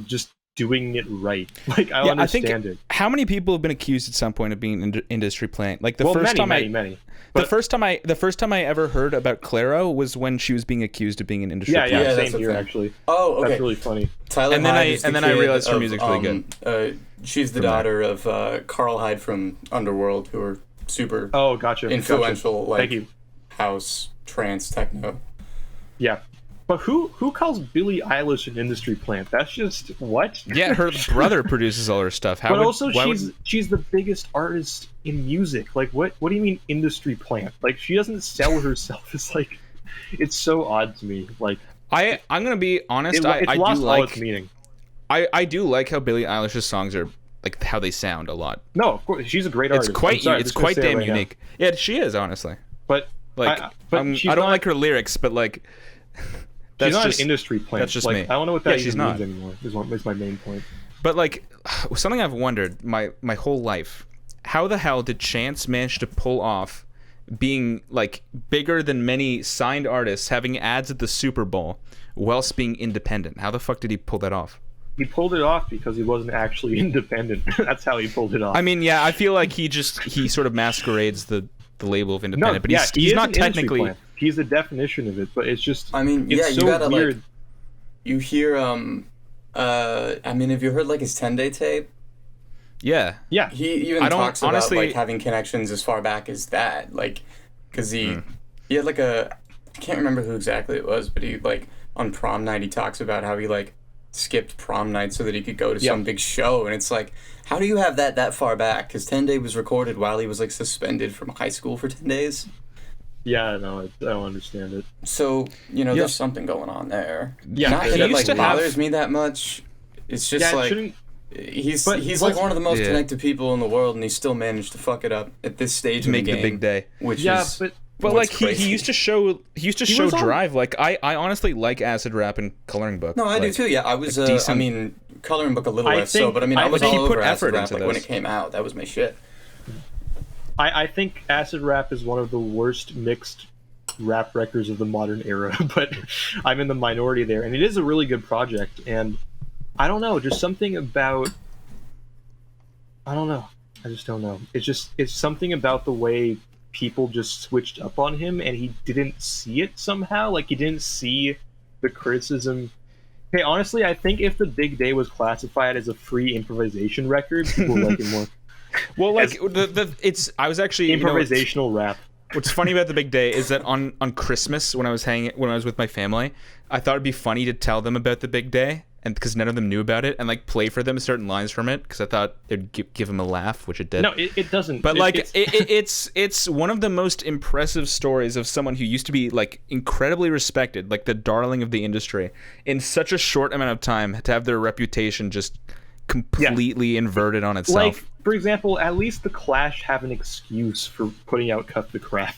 just doing it right. Like I don't understand it. How many people have been accused at some point of being an industry plant? Like the first many. The first time I ever heard about Clairo was when she was being accused of being an industry plant. Yeah, same here actually. Oh, okay. That's really funny. Tyler and then I realized her music's really good. She's the daughter of Carl Hyde from Underworld, who are super influential, house, trance, techno. Yeah. But who calls Billie Eilish an industry plant? That's just what? Yeah, her brother produces all her stuff. She's the biggest artist in music. Like what do you mean industry plant? Like she doesn't sell herself. It's like it's so odd to me. Like I'm gonna be honest, I do lost like all its meaning. I do like how Billie Eilish's songs are like how they sound a lot. No, of course she's a great artist. It's quite damn unique. Yeah, she is, honestly. But Like, I don't like her lyrics, but like, she's not an industry plant. That's just like, me. I don't know what that she's even not. means anymore. Is my main point. But like, something I've wondered my whole life: how the hell did Chance manage to pull off being like bigger than many signed artists, having ads at the Super Bowl, whilst being independent? How the fuck did he pull that off? He pulled it off because he wasn't actually independent. That's how he pulled it off. I mean, yeah, I feel like he sort of masquerades the label of independent, but he he's is not an industry technically. plant. He's the definition of it, but it's just. I mean, it's yeah, so you gotta weird. like. You hear I mean, have you heard like his 10-day tape? Yeah. Yeah. He even talks about like having connections as far back as that, like, because he had like I can't remember who exactly it was, but he like on prom night he talks about how he like skipped prom night so that he could go to some big show, and it's like, how do you have that far back? Because 10-day was recorded while he was like suspended from high school for 10 days. Yeah, no, I don't understand it. So, you know, there's something going on there. Yeah, not that he it used like to bothers me that much. It's just like he's like one of the most connected people in the world, and he still managed to fuck it up at this stage to make the game, the big day. Which is but like crazy. he used to show drive. Like I honestly like Acid Rap and Coloring Book. No, I do too. Yeah, I was. I mean, Coloring Book a little less so, but I mean, I was all over Acid Rap like when it came out. That was my shit. I think Acid Rap is one of the worst mixed rap records of the modern era, but I'm in the minority there, and it is a really good project. And I don't know, just something about. I don't know. I just don't know. It's something about the way people just switched up on him, and he didn't see it somehow. Like, he didn't see the criticism. Hey, honestly, I think if The Big Day was classified as a free improvisation record, people would like it more. Well, like I was actually improvisational rap. What's funny about The Big Day is that on Christmas when I was with my family, I thought it'd be funny to tell them about The Big Day, and because none of them knew about it, and like play for them certain lines from it, because I thought it'd give them a laugh, which it did. No, it doesn't. But it's one of the most impressive stories of someone who used to be like incredibly respected, like the darling of the industry, in such a short amount of time to have their reputation just completely inverted on itself. Like, for example, at least the Clash have an excuse for putting out Cut the Crap.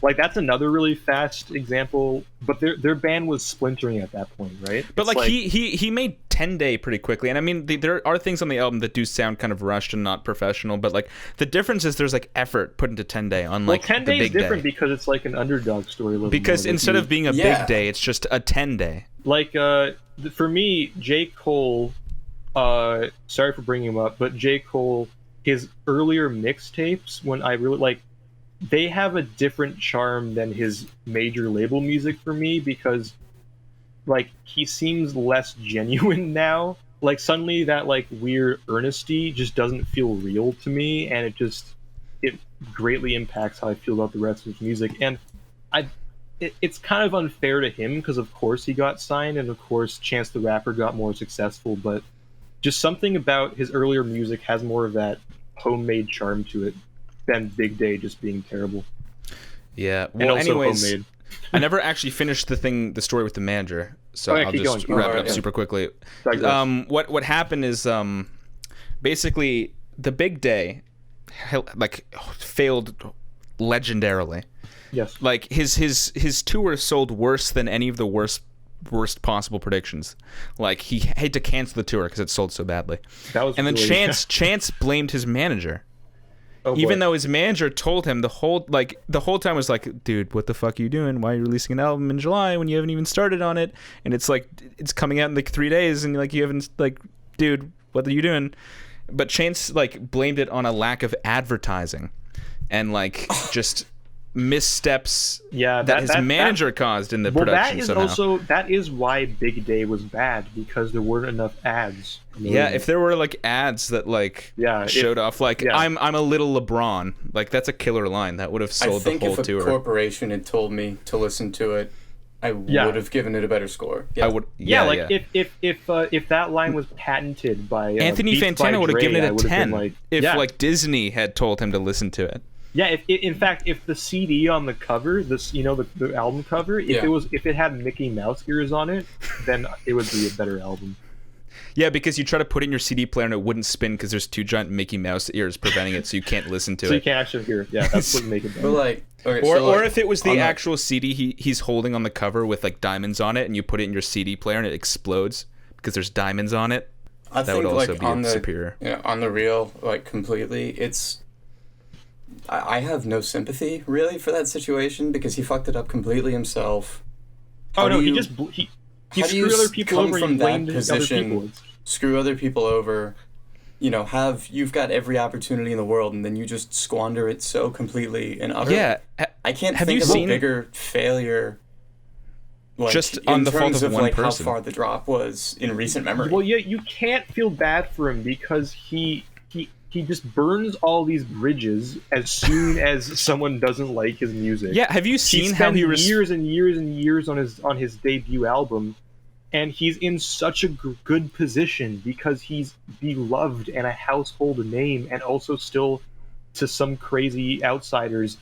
Like, that's another really fast example, but their band was splintering at that point, right? But like he made 10-day pretty quickly, and I mean there are things on the album that do sound kind of rushed and not professional, but like the difference is there's like effort put into 10-day on like 10-day is different because it's like an underdog story. Because instead of being a big day, it's just a 10-day. Like for me, J. Cole. Sorry for bringing him up, but J. Cole, his earlier mixtapes, when I really like, they have a different charm than his major label music for me, because like he seems less genuine now. Like suddenly that like weird earnesty just doesn't feel real to me, and it greatly impacts how I feel about the rest of his music. And it's kind of unfair to him because of course he got signed, and of course Chance the Rapper got more successful, but just something about his earlier music has more of that homemade charm to it than Big Day just being terrible. Yeah. Well, and also anyways, homemade. I never actually finished the story with the manager, so I'll just wrap it up super quickly. What happened is basically The Big Day like failed legendarily. Yes. Like his tour sold worse than any of the worst possible predictions. Like he had to cancel the tour because it sold so badly. And then Chance blamed his manager. Even though his manager told him the whole time was like, dude, what the fuck are you doing? Why are you releasing an album in July when you haven't even started on it? And it's like it's coming out in like 3 days, and like you haven't, like, dude, what are you doing? But Chance like blamed it on a lack of advertising and like just missteps that his manager caused in the production. That is why Big Day was bad, because there weren't enough ads. Yeah, if there were like ads that like showed off like I'm a little LeBron, like that's a killer line that would have sold the whole tour. I think if a corporation had told me to listen to it, I would have given it a better score. I would. If that line was patented by Anthony Fantano would have given it a 10. Like, if Disney had told him to listen to it. Yeah, in fact, if the CD on the cover, the album cover, if it had Mickey Mouse ears on it, then it would be a better album. Yeah, because you try to put it in your CD player and it wouldn't spin because there's 2 giant Mickey Mouse ears preventing it, so you can't listen to So it. you can't actually hear it. Yeah, that's what make it better. But like, okay, Or if it was the actual CD he's holding on the cover with like diamonds on it, and you put it in your CD player and it explodes because there's diamonds on it, I that think would also like be superior. On the real, like completely, it's. I have no sympathy really for that situation because he fucked it up completely himself. Oh no, he screwed other people over and blamed other people. Screw other people over, you've got every opportunity in the world and then you just squander it so completely and utterly. Yeah, I can't think of a bigger failure. Like, just on the fault of one like person. How far the drop was in recent memory. Well, yeah, you can't feel bad for him because he just burns all these bridges as soon as someone doesn't like his music. Yeah, have you seen how he years and years and years on his debut album, and he's in such a good position because he's beloved and a household name, and also still, to some crazy outsiders,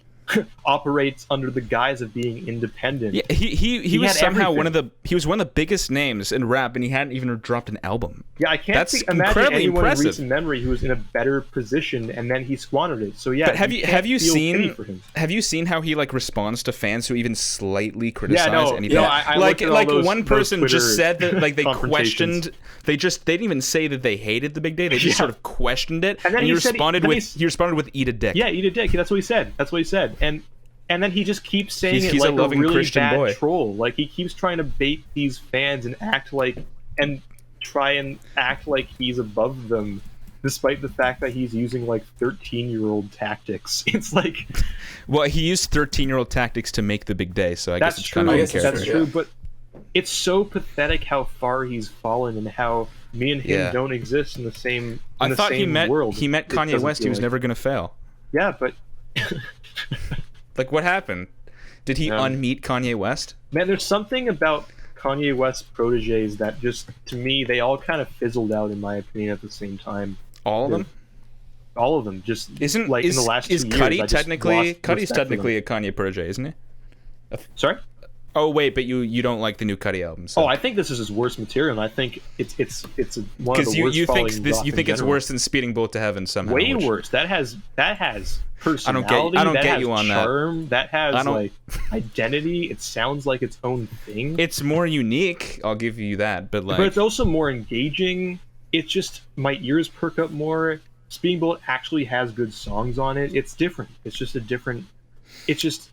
operates under the guise of being independent. Yeah, he was somehow everything. he was one of the biggest names in rap, and he hadn't even dropped an album. Yeah, I can't That's imagine incredibly anyone impressive. in recent memory who was in a better position and then he squandered it. So yeah, But have you feel pity for him. seen how he like responds to fans who even slightly criticize anything? I like looked at all those- one person those just Twitter said that like they confrontations. questioned they didn't even say that they hated the Big Day. They just sort of questioned it, And then he he said- responded then with eat a dick. Yeah, eat a dick. That's what he said. And then he just keeps saying He's it like a loving really Christian bad boy. troll. Like he keeps trying to bait these fans and try and act like he's above them, despite the fact that he's using like 13-year-old tactics. It's like, Well, he used 13-year-old tactics to make the Big Day, so I guess that's it's true. kind of I guess it's That's true, true. yeah. But it's so pathetic how far he's fallen and how me and him Yeah. don't exist in the same. I thought he met world. Kanye doesn't West. He feel was like. never gonna fail. Yeah, but Like, what happened? Did he Yeah. unmeet Kanye West? man, there's something about Kanye West proteges that just, to me, they all kind of fizzled out, in my opinion, at the same time. All of them? All of them, just Isn't like is, in the last is 2 years. Cudi I just technically lost Cudi's respect for technically a them. Kanye protege, isn't he? Sorry? Oh wait, but you don't like the new Cudi album. So. Oh, I think this is his worst material, and I think it's one of because the worst. you think falling this off you in think it's general. worse than Speeding Bullet to Heaven somehow. Way which- worse. That has personality. I don't that get has you on that. charm. That I has don't- like identity. It sounds like its own thing. It's more unique. I'll give you that, but like, But it's also more engaging. It's just my ears perk up more. Speeding Bullet actually has good songs on it. It's different. It's just a different. It's just,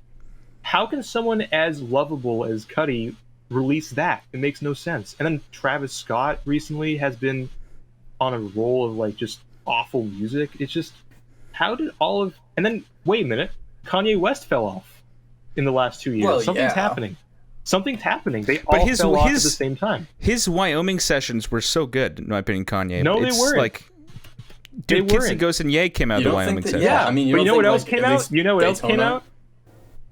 how can someone as lovable as Cudi release that? It makes no sense. And then Travis Scott recently has been on a roll of like just awful music. It's just, how did all of, and then wait a minute, Kanye West fell off in the last 2 years. Well, Something's yeah. happening. Something's happening. They But all his- fell off at his- the same time. his Wyoming sessions were so good, in my opinion. Kanye. No, they It's weren't. Like, dude, They Kids That weren't. Ghost and Ye came out of You the don't think Wyoming that- session. yeah, I mean, but you know don't what think, else like, came at out? least You know what else came Daytona? out?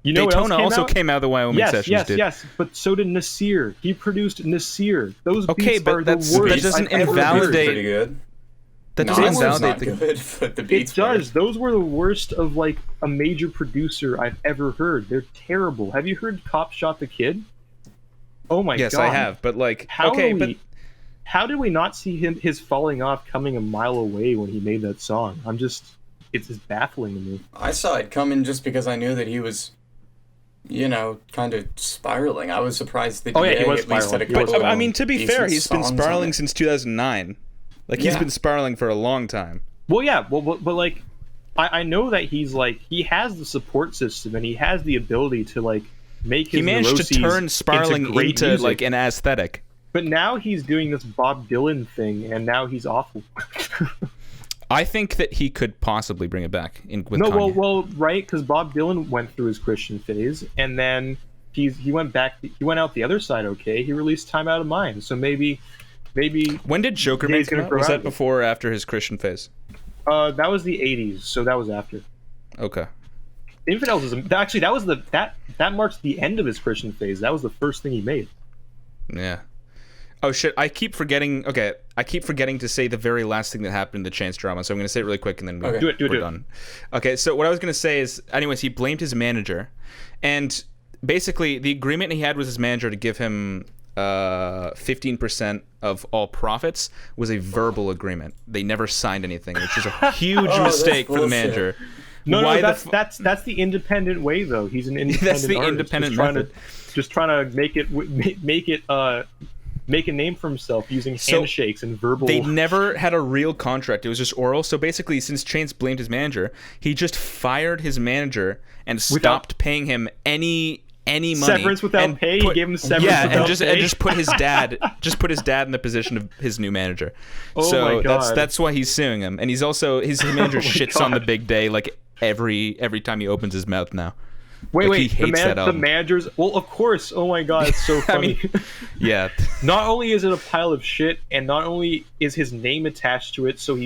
You know what else Daytona came also out? came out of the Wyoming sessions, yes, dude. yes, but so did Nasir. He produced Nasir. Those Okay, beats but are the that's- worst that doesn't I've ever heard. invalidate- Pretty good. That doesn't Nas was invalidate not the. good, but the It beats does. Those were the worst of like a major producer I've ever heard. They're terrible. Have you heard "Cop Shot the Kid"? Oh my Yes, god! I have, but like, How okay, do but we, how did we not see his falling off coming a mile away when he made that song? It's just baffling to me. I saw it coming just because I knew that he was, kind of spiraling. I was surprised that Oh, yeah, he Ye was at least had a spiraling. couple But I mean, to be decent fair, he's been songs on spiraling it. since 2009. Like, he's Yeah. been spiraling for a long time. Well, yeah, but like, I know that he has the support system and he has the ability to like make his He managed to neuroses turn spiraling great into music. like an aesthetic. But now he's doing this Bob Dylan thing, and now he's awful. I think that he could possibly bring it back with No, Kanye. well, right, because Bob Dylan went through his Christian phase, and then he went back. He went out the other side. Okay, he released "Time Out of Mind," so maybe. When did Joker Yeah, he's come gonna out? grow Was out that of it. before or after his Christian phase? That was the '80s, so that was after. Okay. Infidels is actually that marks the end of his Christian phase. That was the first thing he made. Yeah. Oh shit! I keep forgetting. Okay, I keep forgetting to say the very last thing that happened in the Chance drama. So I'm going to say it really quick, and then Okay. Do it. we're done. Okay. So what I was going to say is, anyways, he blamed his manager, and basically the agreement he had with his manager to give him 15% of all profits was a verbal agreement. They never signed anything, which is a huge mistake for the manager. No, that's the independent way though. He's an independent That's the artist, independent method. Just trying to make a name for himself using handshakes and verbal. They never had a real contract. It was just oral. So basically, since Chance blamed his manager, he just fired his manager and stopped paying him any money. Severance without pay. He gave him severance without pay. and just put his dad in the position of his new manager. Oh so my God. that's why he's suing him. And he's also his manager shits on the big day like every time he opens his mouth now. Wait, he hates that album. the managers. Well, of course. Oh my God, it's so funny. Yeah. Not only is it a pile of shit, and not only is his name attached to it, so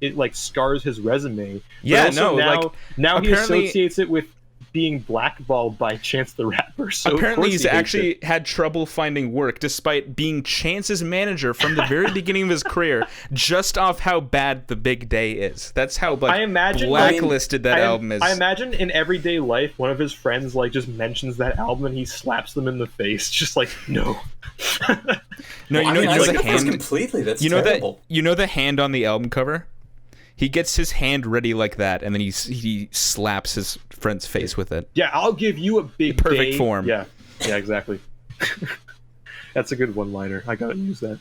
it like scars his resume. Yeah, but also no, now he associates it with being blackballed by Chance the Rapper. So apparently he's actually had trouble finding work despite being Chance's manager from the very beginning of his career, just off how bad The Big Day is. That's how blacklisted that album is. I imagine in everyday life, one of his friends like just mentions that album and he slaps them in the face, just like no. No, you know the hand completely. That's terrible. You know the hand on the album cover? He gets his hand ready like that, and then he slaps his friend's face with it. Yeah, I'll give you a big perfect form. Yeah, exactly. That's a good one-liner. I gotta use that.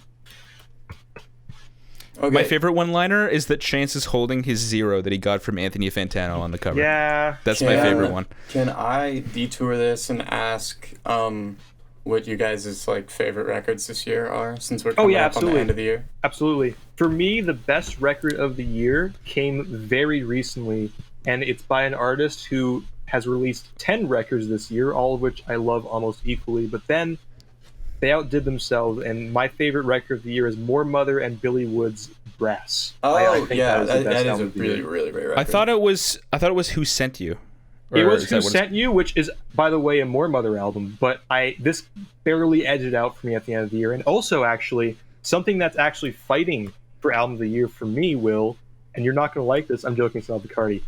Okay. My favorite one-liner is that Chance is holding his zero that he got from Anthony Fantano on the cover. Yeah, that's my favorite one. Can I detour this and ask what you guys' like favorite records this year are, since we're coming up on the end of the year? Absolutely. For me, the best record of the year came very recently, and it's by an artist who has released 10 records this year, all of which I love almost equally, but then they outdid themselves, and my favorite record of the year is More Mother and Billy Wood's Brass. I think that is a really, really great record. I thought it was Who Sent You. It was Who Sent You, which is, by the way, a More Mother album, but this barely edged it out for me at the end of the year. And also, actually, something that's actually fighting for Album of the Year for me, Will, and you're not going to like this, I'm joking, it's not Bacardi.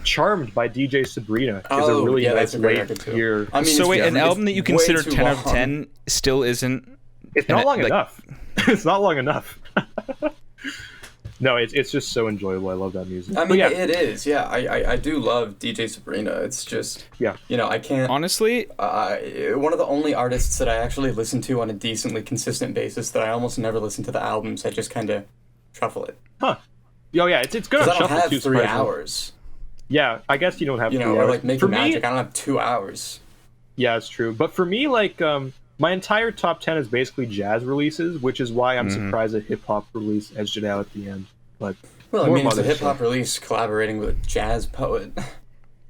Charmed by DJ Sabrina is a really nice late year. I mean, so wait, an album that you consider 10 out of 10 still isn't... It's not long enough. It's not long enough. No, it's just so enjoyable. I love that music. I mean, it is. Yeah, I do love DJ Sabrina. It's just, I can't... Honestly... one of the only artists that I actually listen to on a decently consistent basis that I almost never listen to the albums. I just kind of shuffle it. Huh. Oh, yeah, it's good on shuffle, too. I don't have 3 hours. Yeah, I guess you don't have 3 hours. Or like Making Magic, I don't have 2 hours. Yeah, it's true. But for me, like, my entire top 10 is basically jazz releases, which is why I'm surprised a hip-hop release edged it out at the end. But it's a hip-hop release collaborating with a jazz poet.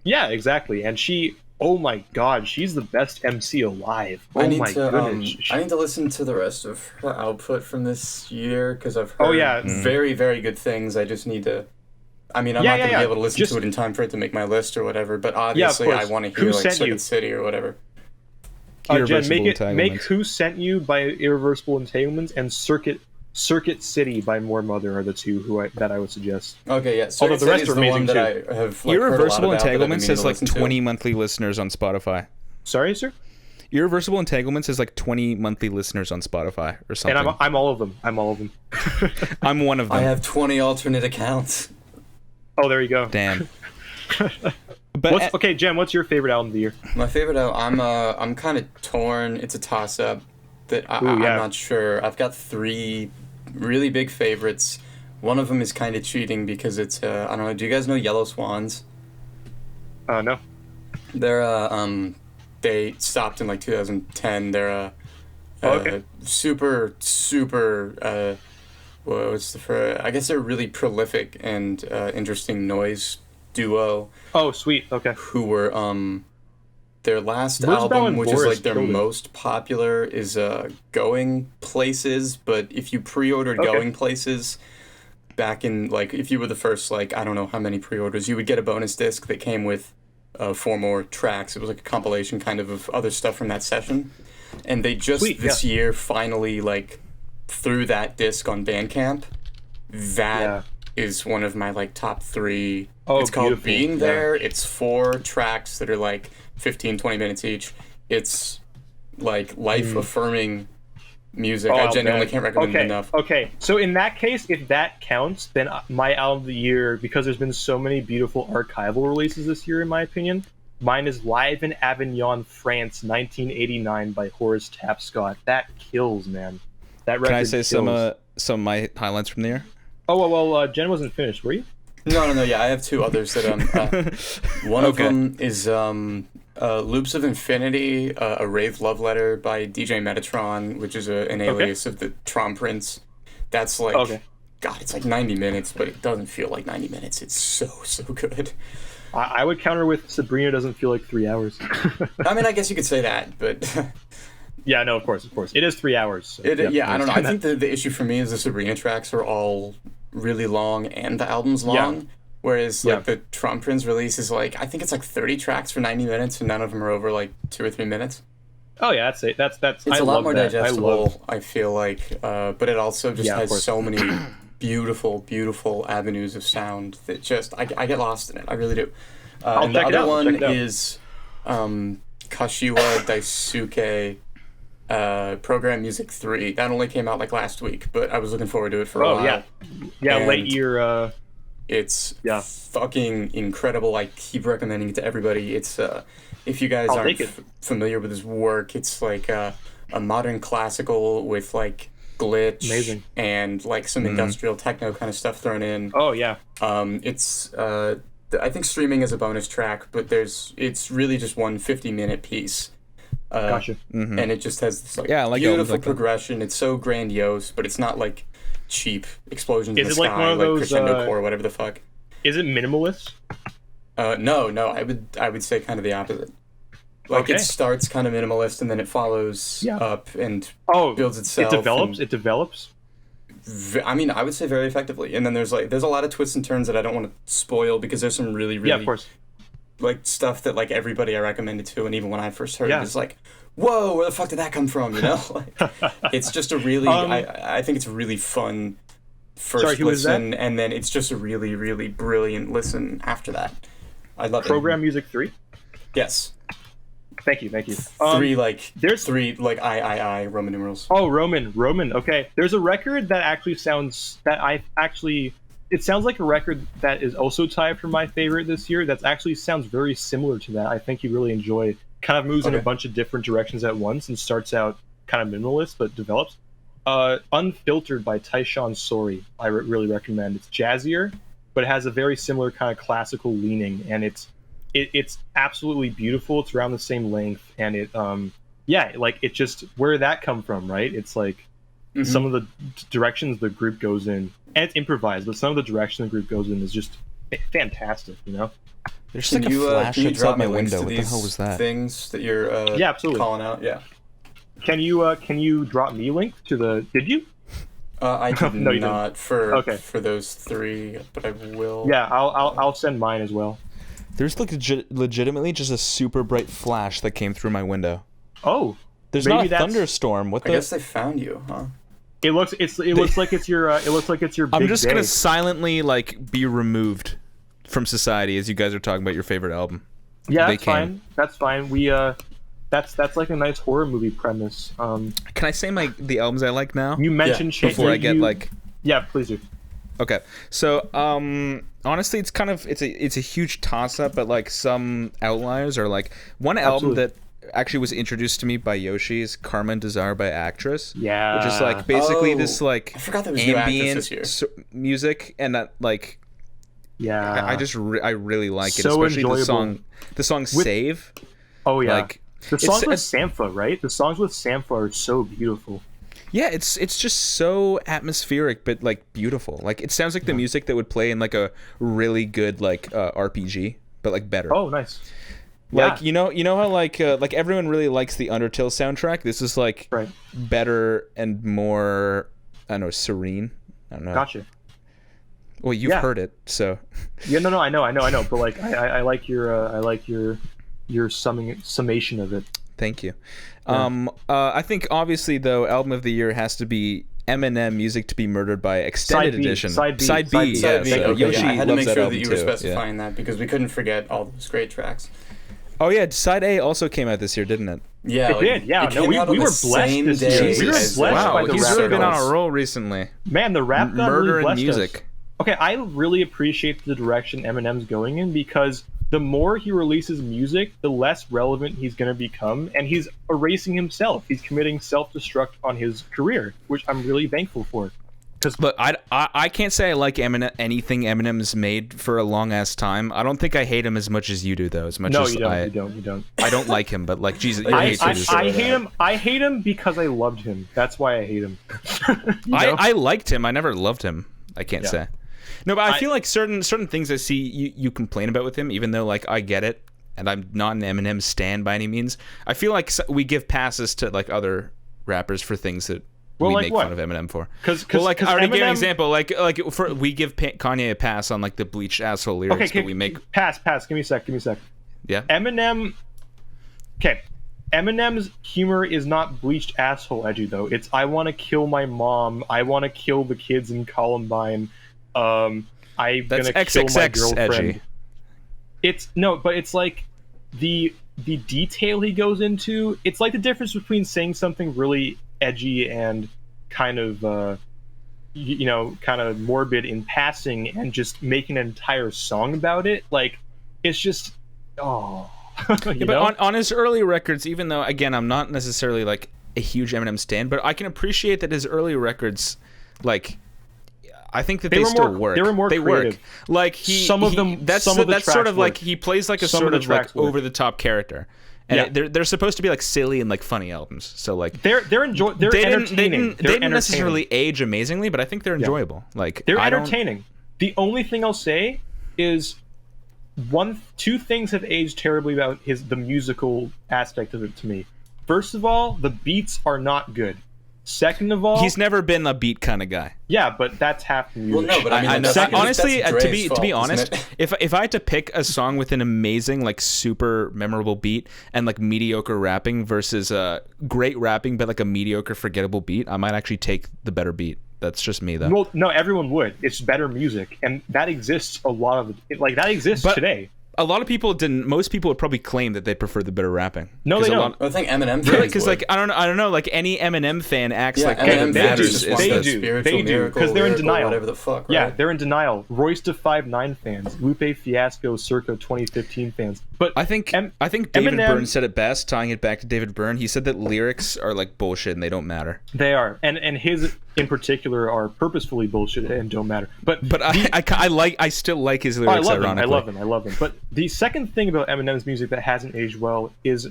Yeah, exactly. And she, oh my God, she's the best MC alive. Oh my goodness. I need to listen to the rest of her output from this year, because I've heard very, very good things. I just need to... I mean, I'm not going to be able to listen to it in time for it to make my list or whatever, but obviously I want to hear like Circuit City or whatever. Jen, make Who Sent You by Irreversible Entanglements and Circuit City by More Mother are the two that I would suggest. Okay, yeah. Although the rest are amazing too. I have, like, Irreversible Entanglements has like 20 monthly listeners on Spotify. Sorry, sir? Irreversible Entanglements has like 20 monthly listeners on Spotify or something. And I'm all of them. I'm one of them. I have 20 alternate accounts. Oh, there you go. Damn. But okay, Jen, what's your favorite album of the year? My favorite album, I'm kind of torn. It's a toss-up that I'm not sure. I've got 3 really big favorites. One of them is kind of cheating because it's I don't know. Do you guys know Yellow Swans? No. They're they stopped in like 2010. They're super I guess they're a really prolific and interesting noise duo. Oh, sweet. Okay. Who were their last album, which is like their most popular, is Going Places. But if you pre-ordered Going Places back in, like, if you were the first, like, I don't know how many pre-orders, you would get a bonus disc that came with 4 more tracks. It was like a compilation kind of other stuff from that session. And they just this year finally, like, threw that disc on Bandcamp. That is one of my, like, top 3. It's called Being There. It's 4 tracks that are like 15-20 minutes each. It's like life-affirming music. I genuinely can't recommend it enough. Okay, so in that case, if that counts, then my album of the year, because there's been so many beautiful archival releases this year, in my opinion, mine is Live in Avignon, France, 1989 by Horace Tapscott. That kills, man. That record Can I say kills. some of my highlights from the year? Oh, well, Jen wasn't finished, were you? No, yeah, I have two others that one of them is Loops of Infinity, a rave love letter by DJ Metatron, which is an alias of the Tron Prince. That's like, God, it's like 90 minutes, but it doesn't feel like 90 minutes. It's so good. I would counter with Sabrina doesn't feel like 3 hours. I mean, I guess you could say that, but... Yeah, no, of course. It is 3 hours. So I don't know. I think the issue for me is the Sabrina tracks are all really long and the album's long, whereas like the Tron Prince release is like, I think it's like 30 tracks for 90 minutes and none of them are over like 2 or 3 minutes. Oh yeah, that's it. That's it's a lot more digestible, I feel like, but it also just has so many beautiful avenues of sound that just I get lost in it. I really do. And the other one is Kashiwa Daisuke Program Music 3. That only came out like last week, but I was looking forward to it for a while. And late year. It's fucking incredible. I keep recommending it to everybody. It's if you guys aren't familiar with his work, it's like a modern classical with like glitch and like some industrial techno kind of stuff thrown in. Oh yeah. It's I think streaming is a bonus track, but it's really just one 50-minute piece. Gotcha. And it just has this like beautiful progression. It's so grandiose, but it's not like cheap explosions in the sky, one of those, crescendo core, whatever the fuck. Is it minimalist? No, I would say kind of the opposite. Like it starts kind of minimalist and then it follows up and builds itself. It develops. I mean, I would say very effectively. And then there's a lot of twists and turns that I don't want to spoil because there's some really of course. Like stuff that like everybody I recommended to, and even when I first heard it, it's like, whoa, where the fuck did that come from? You know, like, it's just a really, I think it's a really fun first listen, and then it's just a really, really brilliant listen after that. I love Program Music 3? Yes. Thank you. There's three like I Roman numerals. Oh, Roman. Okay. There's a record that actually it sounds like a record that is also tied for my favorite this year. That actually sounds very similar to that. I think you really enjoy. Kind of moves in a bunch of different directions at once and starts out kind of minimalist but develops. Unfiltered by Taishan Sori. I really recommend. It's jazzier, but it has a very similar kind of classical leaning, and it's absolutely beautiful. It's around the same length, and it just where did that come from, right? It's like some of the directions the group goes in, and it's improvised, but some of the direction the group goes in is just fantastic, you know. There's just like a flash outside my window. What the hell was that? Things that you're absolutely calling out, Can you drop me a link to the? Did you? I did not for those three, but I will. Yeah, I'll send mine as well. There's like legitimately just a super bright flash that came through my window. Oh, there's not a thunderstorm. What the? I guess they found you, huh? It looks like it's your. I'm just gonna silently like be removed from society as you guys are talking about your favorite album. Yeah, that's fine. That's fine. We that's like a nice horror movie premise. Can I say the albums I like now? You mentioned before I get like. Yeah, please do. Okay, so honestly, it's a huge toss up, but like some outliers are like one album that actually was introduced to me by Yoshi is Carmen Desire by Actress. Yeah, which is like basically this like I forgot there was ambient music, and that like I really like it, so especially enjoyable. the song Save. Oh yeah, like the songs with Sampha, right? The songs with Sampha are so beautiful. Yeah, it's just so atmospheric, but like beautiful. Like it sounds like the music that would play in like a really good like RPG, but like better. Oh, nice. Like you know how like everyone really likes the Undertale soundtrack. This is like better and more, I don't know, serene. I don't know. Gotcha. Well, you've heard it, so. Yeah, no, I know. But like, I like your summation of it. Thank you. I think obviously though, album of the year has to be Eminem, Music to be Murdered by Extended Edition. Side B. Yeah, so Yoshi I had to loves make that sure album that you were too. specifying that because we couldn't forget all those great tracks. Oh yeah, Side A also came out this year, didn't it? Yeah, It did, yeah. it No, came we out on were the blessed same this year. day We were as, blessed Wow, by the he's rap really been on gods. a roll recently. Man, the rap god Murder really and blessed music. us. Okay, I really appreciate the direction Eminem's going in, because the more he releases music, the less relevant he's going to become, and he's erasing himself. He's committing self-destruct on his career, which I'm really thankful for. Look, I can't say I like anything Eminem's made for a long ass time. I don't think I hate him as much as you do, though. As much No, as you don't. I don't like him, but like Jesus, you I hate Jesus. hate him. I hate him because I loved him. That's why I hate him. You know? I liked him. I never loved him. I can't Yeah. say. No, but I feel like certain things I see you complain about with him, even though like I get it, and I'm not an Eminem stan by any means. I feel like we give passes to like other rappers for things that we like make what? fun of Eminem for. Because I already gave an Eminem- example. Like we give Kanye a pass on like the bleached asshole lyrics, Okay, but we make pass. Give me a sec. yeah. Eminem. Okay, Eminem's humor is not bleached asshole edgy though. It's I want to kill my mom. I want to kill the kids in Columbine. I'm That's gonna kill my XXX girlfriend. edgy. But it's like the detail he goes into. It's like the difference between saying something really edgy and kind of kind of morbid in passing, and just making an entire song about it. Like it's just Yeah, but on his early records, even though again I'm not necessarily like a huge Eminem stan, but I can appreciate that his early records, like I think that they still work. They were more creative. Work. Like Some of the that's tracks sort of like work. he plays like a Some sort of of the like tracks work. over the top character, and Yeah. they're supposed to be like silly and like funny albums. So like they're they entertaining. didn't necessarily age amazingly, but I think they're enjoyable. Like They're I don't- entertaining. The only thing I'll say is two things have aged terribly about the musical aspect of it to me. First of all, the beats are not good. Second of all, He's never been a beat kind of guy. yeah, but that's half the music. Well, no, but I mean, I know. that's- Honestly, that's to Dre's be fault, honest, isn't it? if I had to pick a song with an amazing, like super memorable beat and like mediocre rapping versus great rapping but like a mediocre forgettable beat, I might actually take the better beat. That's just me though. Well, no, everyone would. It's better music, and that exists a lot of that exists But- today. A lot of people didn't. Most people would probably claim that they prefer the better rapping. No, 'Cause they a don't. lot- I think Eminem Really? fans Because would. like I don't know. Like any Eminem fan acts Yeah, like Eminem what they fans do. matters just is want They the do. spiritual They do, miracle, 'cause they're in lyrical, denial. whatever the fuck. Yeah, Right? they're in denial. Royce to 5'9" fans, Lupe Fiasco circa 2015 fans. But I think Em- David Eminem- Byrne said it best, tying it back to David Byrne. He said that lyrics are like bullshit and they don't matter. they are, and his in particular are purposefully bullshit and don't matter. But I still like his I lyrics. love him. Ironically, I love him. But the second thing about Eminem's music that hasn't aged well is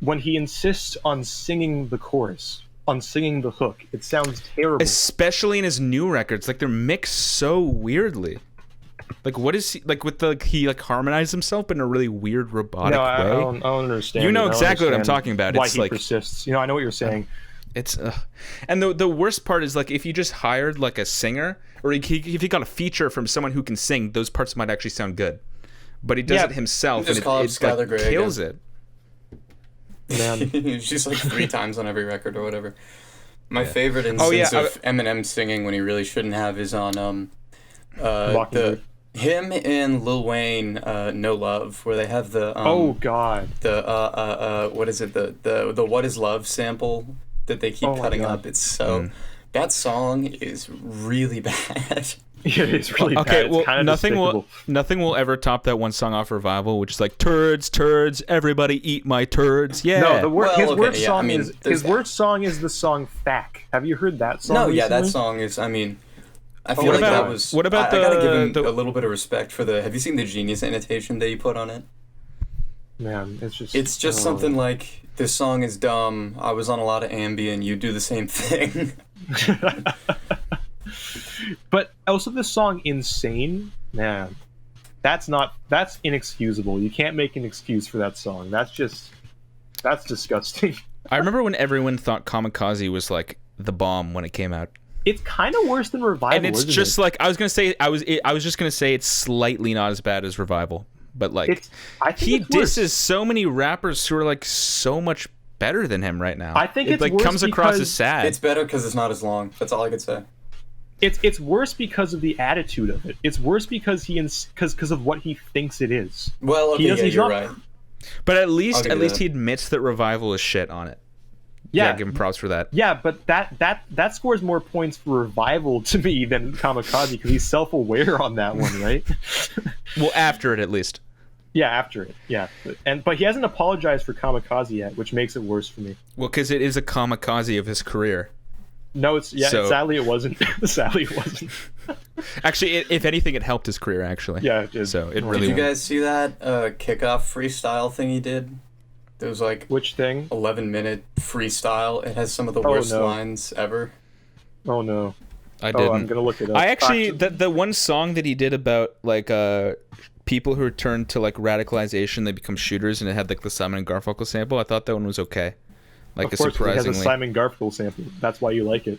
when he insists on singing the chorus, on singing the hook. It sounds terrible. especially in his new records, like they're mixed so weirdly. Like what is he like with he like harmonized himself in a really weird robotic No, way? I don't understand. You know I don't exactly what I'm understand talking about. Why It's he like- persists. I know what you're saying. It's and the worst part is like if you just hired like a singer or if he got a feature from someone who can sing, those parts might actually sound good. But he does Yeah. it himself Just and call up it like, Skylar Grey kills it. Man. She's like 3 times on every record or whatever. My favorite Oh, yeah, instance of Eminem singing when he really shouldn't have is on Mockingbird. him and Lil Wayne, No Love, where they have the Oh God. the what is it, the What Is Love sample that they keep Oh my cutting God. up. It's so that song is really bad. Yeah, it's really bad. Okay, It's well, kind of nothing will ever top that one song off Revival, which is like turds, everybody eat my turds. Yeah. No, his okay, worst yeah, song I mean, is there's that. worst song is the song "Fack." Have you heard that song? No, yeah, that recently? song is. I mean, I feel what like about- that was. what about I gotta give him the- a little bit of respect for the. Have you seen the Genius annotation that he put on it? Man, it's just. It's just something like, "This song is dumb. I was on a lot of Ambien. You do the same thing." But also the song "Insane," man, that's inexcusable. You can't make an excuse for that song. That's disgusting. I remember when everyone thought Kamikaze was like the bomb when it came out. It's kind of worse than Revival, And it's isn't just it? like I was just gonna say it's slightly not as bad as Revival, but like I think he it's worse. disses so many rappers who are like so much better than him right now. I think it it's like worse comes across because as sad. It's better because it's not as long. That's all I could say. It's worse because of the attitude of it. It's worse because because of what he thinks it is. Well, okay, yeah, he's you're not- right. But at least give you that. he admits that Revival is shit on it. Yeah, Give him props for that. Yeah, but that scores more points for Revival to me than Kamikaze because he's self-aware on that one, right? Well, after it at least. Yeah, after it. Yeah, but he hasn't apologized for Kamikaze yet, which makes it worse for me. Well, because it is a kamikaze of his career. No, sadly it wasn't. Sadly it wasn't. Actually, if anything, it helped his career. Actually. Yeah, it did. So it really. Did you guys see that kickoff freestyle thing he did? There was like Which thing? 11-minute freestyle. It has some of the worst lines ever. Oh no. I didn't. I'm gonna look it up. I actually the one song that he did about like people who turn to like radicalization, they become shooters, and it had like the Simon and Garfunkel sample. I thought that one was okay. Like of course, surprisingly. it has a Simon Garfunkel sample. That's why you like it.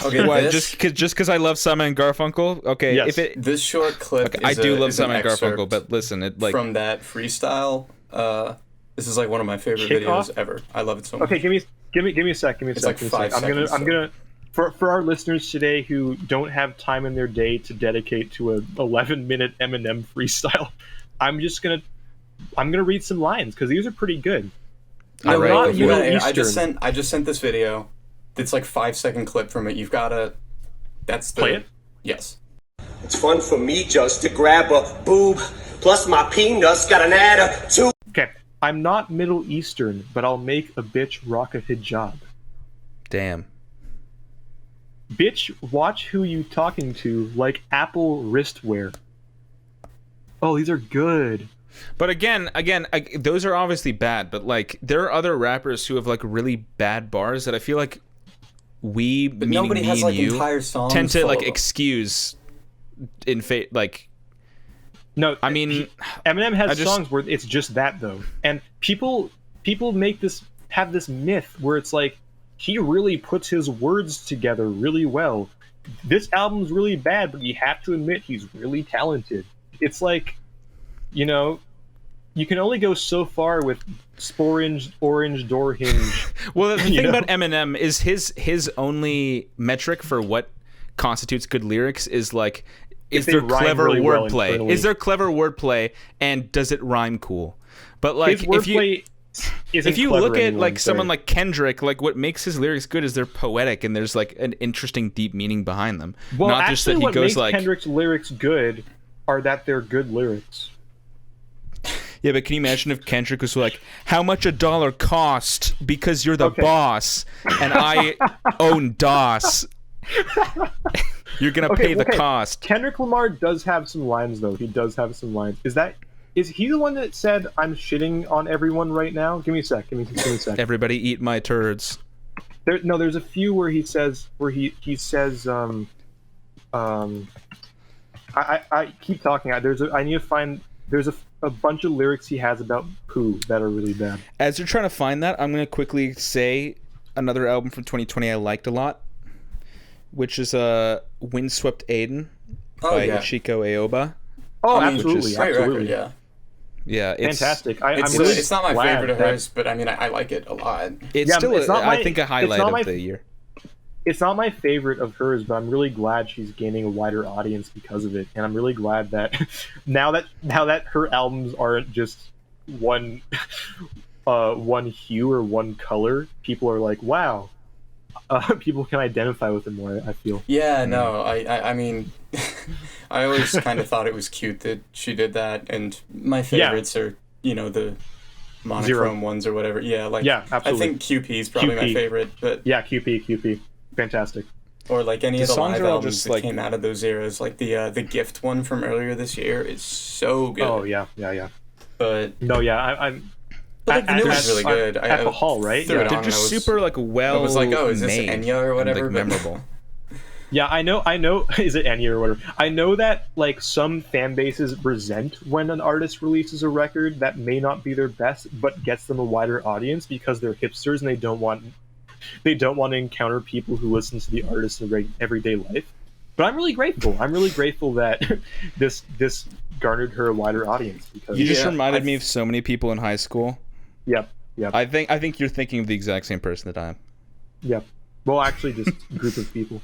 Okay, Well, just because I love Simon and Garfunkel. Okay, Yes. This short clip. Okay, Is I do love is an Simon and Garfunkel, excerpt but listen, it like from that freestyle. This is like one of my favorite Kickoff? videos ever. I love it so much. Okay, give me a sec. Give me a It's sec. like give me a 5 sec. seconds, I'm gonna for our listeners today who don't have time in their day to dedicate to a 11-minute Eminem freestyle. I'm gonna read some lines because these are pretty good. All right, not go for it. Middle I just sent this video. It's like 5-second clip from it. You've gotta. That's the. Play it? Yes. It's fun for me just to grab a boob, plus my peanuts got an attitude. Okay, I'm not Middle Eastern, but I'll make a bitch rock a hijab. damn. Bitch, watch who you talking to like Apple wristwear. Oh, these are good. But again, those are obviously bad. But like, there are other rappers who have like really bad bars that I feel like we, But meaning nobody me has and like you, entire songs. tend to full like of them. excuse in like. No, I mean, Eminem has I just- songs where it's just that though, and people have this myth where it's like he really puts his words together really well. This album's really bad, but you have to admit he's really talented. It's like, you know, you can only go so far with orange door hinge. Well, the You thing know? about Eminem is his only metric for what constitutes good lyrics is like, is If they there rhyme clever really well wordplay? internally. Is there clever wordplay, and does it rhyme cool? But like, His if you wordplay isn't if you clever look at anymore, like I'm someone sorry. like Kendrick, like what makes his lyrics good is they're poetic and there's like an interesting deep meaning behind them. Well, Not actually, just that he what goes makes like, Kendrick's lyrics good are that they're good lyrics. yeah, but can you imagine if Kendrick was like, how much $1 cost because you're the Okay. boss and I own DOS. You're gonna pay the cost. Kendrick Lamar does have some lines, though. He does have some lines. Is he the one that said, "I'm shitting on everyone right now"? Give me a sec. Give me a sec. Everybody eat my turds. There's a few where he says I keep talking. I need to find. There's a bunch of lyrics he has about poo that are really bad. As you're trying to find that, I'm gonna quickly say another album from 2020 I liked a lot, which is Windswept Aiden by Ichiko Aoba. Oh, I mean, absolutely, great absolutely. record, yeah. Yeah, it's Fantastic. It's not my glad favorite of that- hers, but I mean, I like it a lot. It's Yeah, still, it's not I my- think, a it's highlight not of my- the year. It's not my favorite of hers, but I'm really glad she's gaining a wider audience because of it, and I'm really glad that now that her albums aren't just one hue or one color, people are like, wow, people can identify with it more. I feel. Yeah, no, I mean, I always kind of thought it was cute that she did that, and my favorites are, you know, the monochrome ones or whatever. Yeah, like, Yeah, absolutely. I think QP is probably my QP. favorite, but Yeah, QP, fantastic. or like any The of the songs live are all albums just, that like- came out of those eras, like the Gift one from earlier this year is so good. Oh yeah. But No, yeah, I'm. But like the new one's really good. At the hall, right? threw it Yeah. on They're and just I was- super like well. I was like, oh, is this made Enya or and, whatever? like, But- memorable. Yeah, I know. Is it Enya or whatever? I know that like some fan bases resent when an artist releases a record that may not be their best, but gets them a wider audience because they're hipsters and they don't want to encounter people who listen to the artist in everyday life. But I'm really grateful. I'm really grateful that this garnered her a wider audience because You just Yeah, reminded me of so many people in high school. Yep. I think you're thinking of the exact same person that I am. Yep. Well, actually, just a group of people.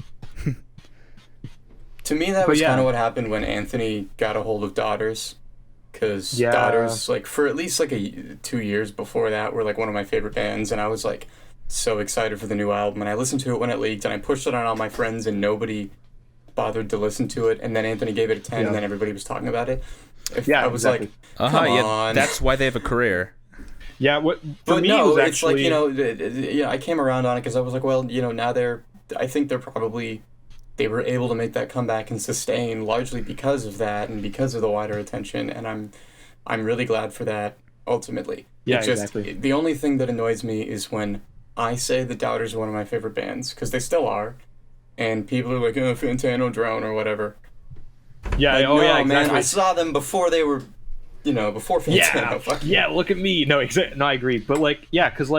To me, that But was yeah. kind of what happened when Anthony got a hold of Daughters. because Yeah. Daughters, like, for at least like 2 years before that, were like one of my favorite bands, and I was like so excited for the new album, and I listened to it when it leaked, and I pushed it on all my friends, and nobody bothered to listen to it, and then Anthony gave it a 10, and then everybody was talking about it. I was exactly. like, come on. That's why they have a career. Yeah, what for But me no, was it's actually like, I came around on it because I was like, well, now I think they were able to make that comeback and sustain largely because of that and because of the wider attention, and I'm really glad for that ultimately. Yeah, exactly. The only thing that annoys me is when I say the Doubters are one of my favorite bands, because they still are, and people are like, oh, Fantano Drone or whatever. Yeah, Like, exactly. Man, I saw them before they were, before Fantano. Yeah, look at me. No, no, I agree. But because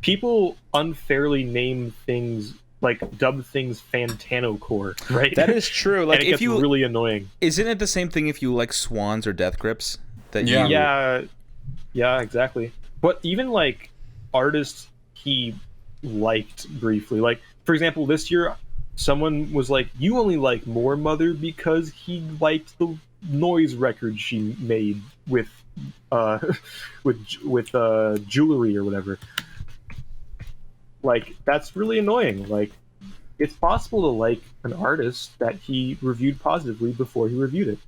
people unfairly name things, like dub things Fantano core, right? That is true. Like, and it gets really annoying. Isn't it the same thing if you like Swans or Death Grips? Yeah, exactly. But even like artists he liked briefly, like for example, this year someone was like, "You only like More Mother because he liked the noise record she made with jewelry or whatever." Like, that's really annoying. Like, it's possible to like an artist that he reviewed positively before he reviewed it.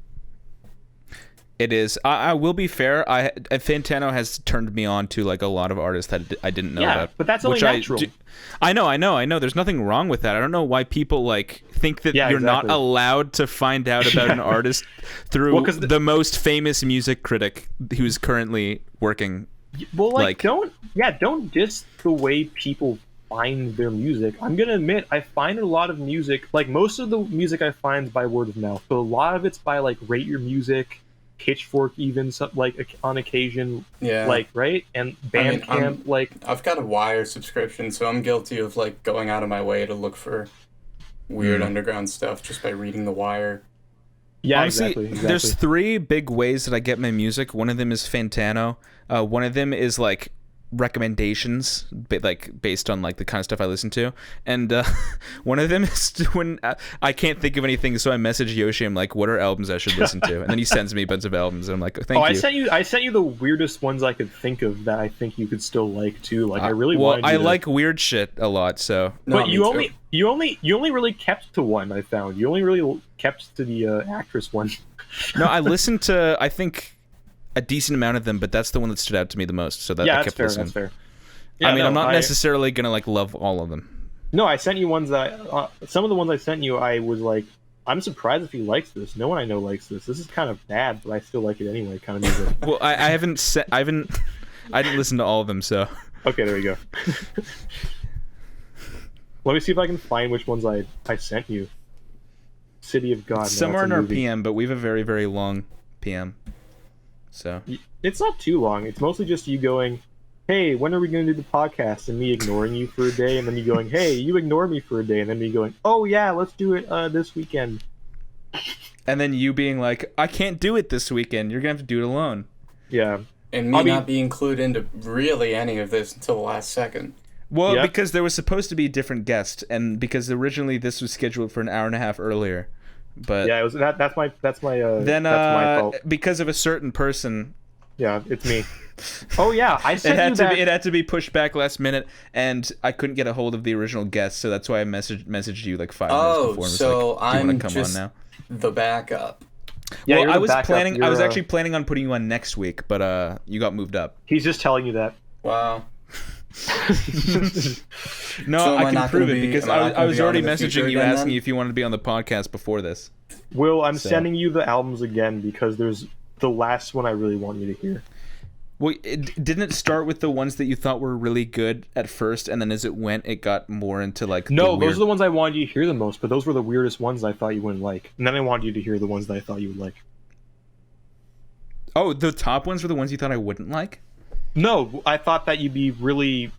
It is. I will be fair. Fantano has turned me on to like a lot of artists that I didn't know about. But that's only natural. I know. There's nothing wrong with that. I don't know why people like think that you're not allowed to find out about an artist through the most famous music critic who's currently working. Well, don't diss the way people find their music. I'm gonna admit, I find a lot of music, like most of the music I find is by word of mouth, but a lot of it's by like Rate Your Music, Pitchfork, even like on occasion, right, and Bandcamp. I've got a Wire subscription, so I'm guilty of like going out of my way to look for weird underground stuff just by reading the Wire. Yeah, honestly, exactly. There's 3 big ways that I get my music. One of them is Fantano. One of them is like recommendations, based on like the kind of stuff I listen to, and one of them is when I can't think of anything, so I message Yoshi. I'm like, "What are albums I should listen to?" And then he sends me a bunch of albums, and I'm like, "Thank you." I sent you the weirdest ones I could think of that I think you could still like too. Like, I really like weird shit a lot. So, but you only really kept to one. I found you only really kept to the actress one. No, I listened to I think a decent amount of them, but that's the one that stood out to me the most. So that I kept listening. That's fair. Yeah, I'm not necessarily gonna like love all of them. No, I sent you ones that some of the ones I sent you, I was like, I'm surprised if he likes this. No one I know likes this. This is kind of bad, but I still like it anyway. Kind of music. Well, I didn't listen to all of them, so. Okay, there you go. Let me see if I can find which ones I sent you. City of God. Somewhere in our PM, but we have a very, very long PM. So it's not too long. It's mostly just you going, "Hey, when are we going to do the podcast?" and me ignoring you for a day, and then you going, "Hey, you ignore me for a day," and then me going, "Oh yeah, let's do it this weekend." And then you being like, "I can't do it this weekend. You're gonna have to do it alone." Yeah. And me not being clued into really any of this until the last second. Well, because there was supposed to be a different guest, and because originally this was scheduled for an hour and a half earlier. But yeah, it was that's my that's my fault. Because of a certain person. Yeah, it's me. Oh yeah, I sent it had to be pushed back last minute, and I couldn't get a hold of the original guest, so that's why I messaged you like 5 minutes before. So like, do you want to come just on now? The backup. Yeah, well, I was actually planning on putting you on next week, but you got moved up. He's just telling you that. Wow. No, so I can prove it because I was already messaging you asking if you wanted to be on the podcast before this. Will, I'm sending you the albums again because there's the last one I really want you to hear. Well, didn't it start with the ones that you thought were really good at first, and then as it went, it got more into like... No, those are the ones I wanted you to hear the most, but those were the weirdest ones I thought you wouldn't like. And then I wanted you to hear the ones that I thought you would like. Oh, the top ones were the ones you thought I wouldn't like? No, I thought that you'd be really...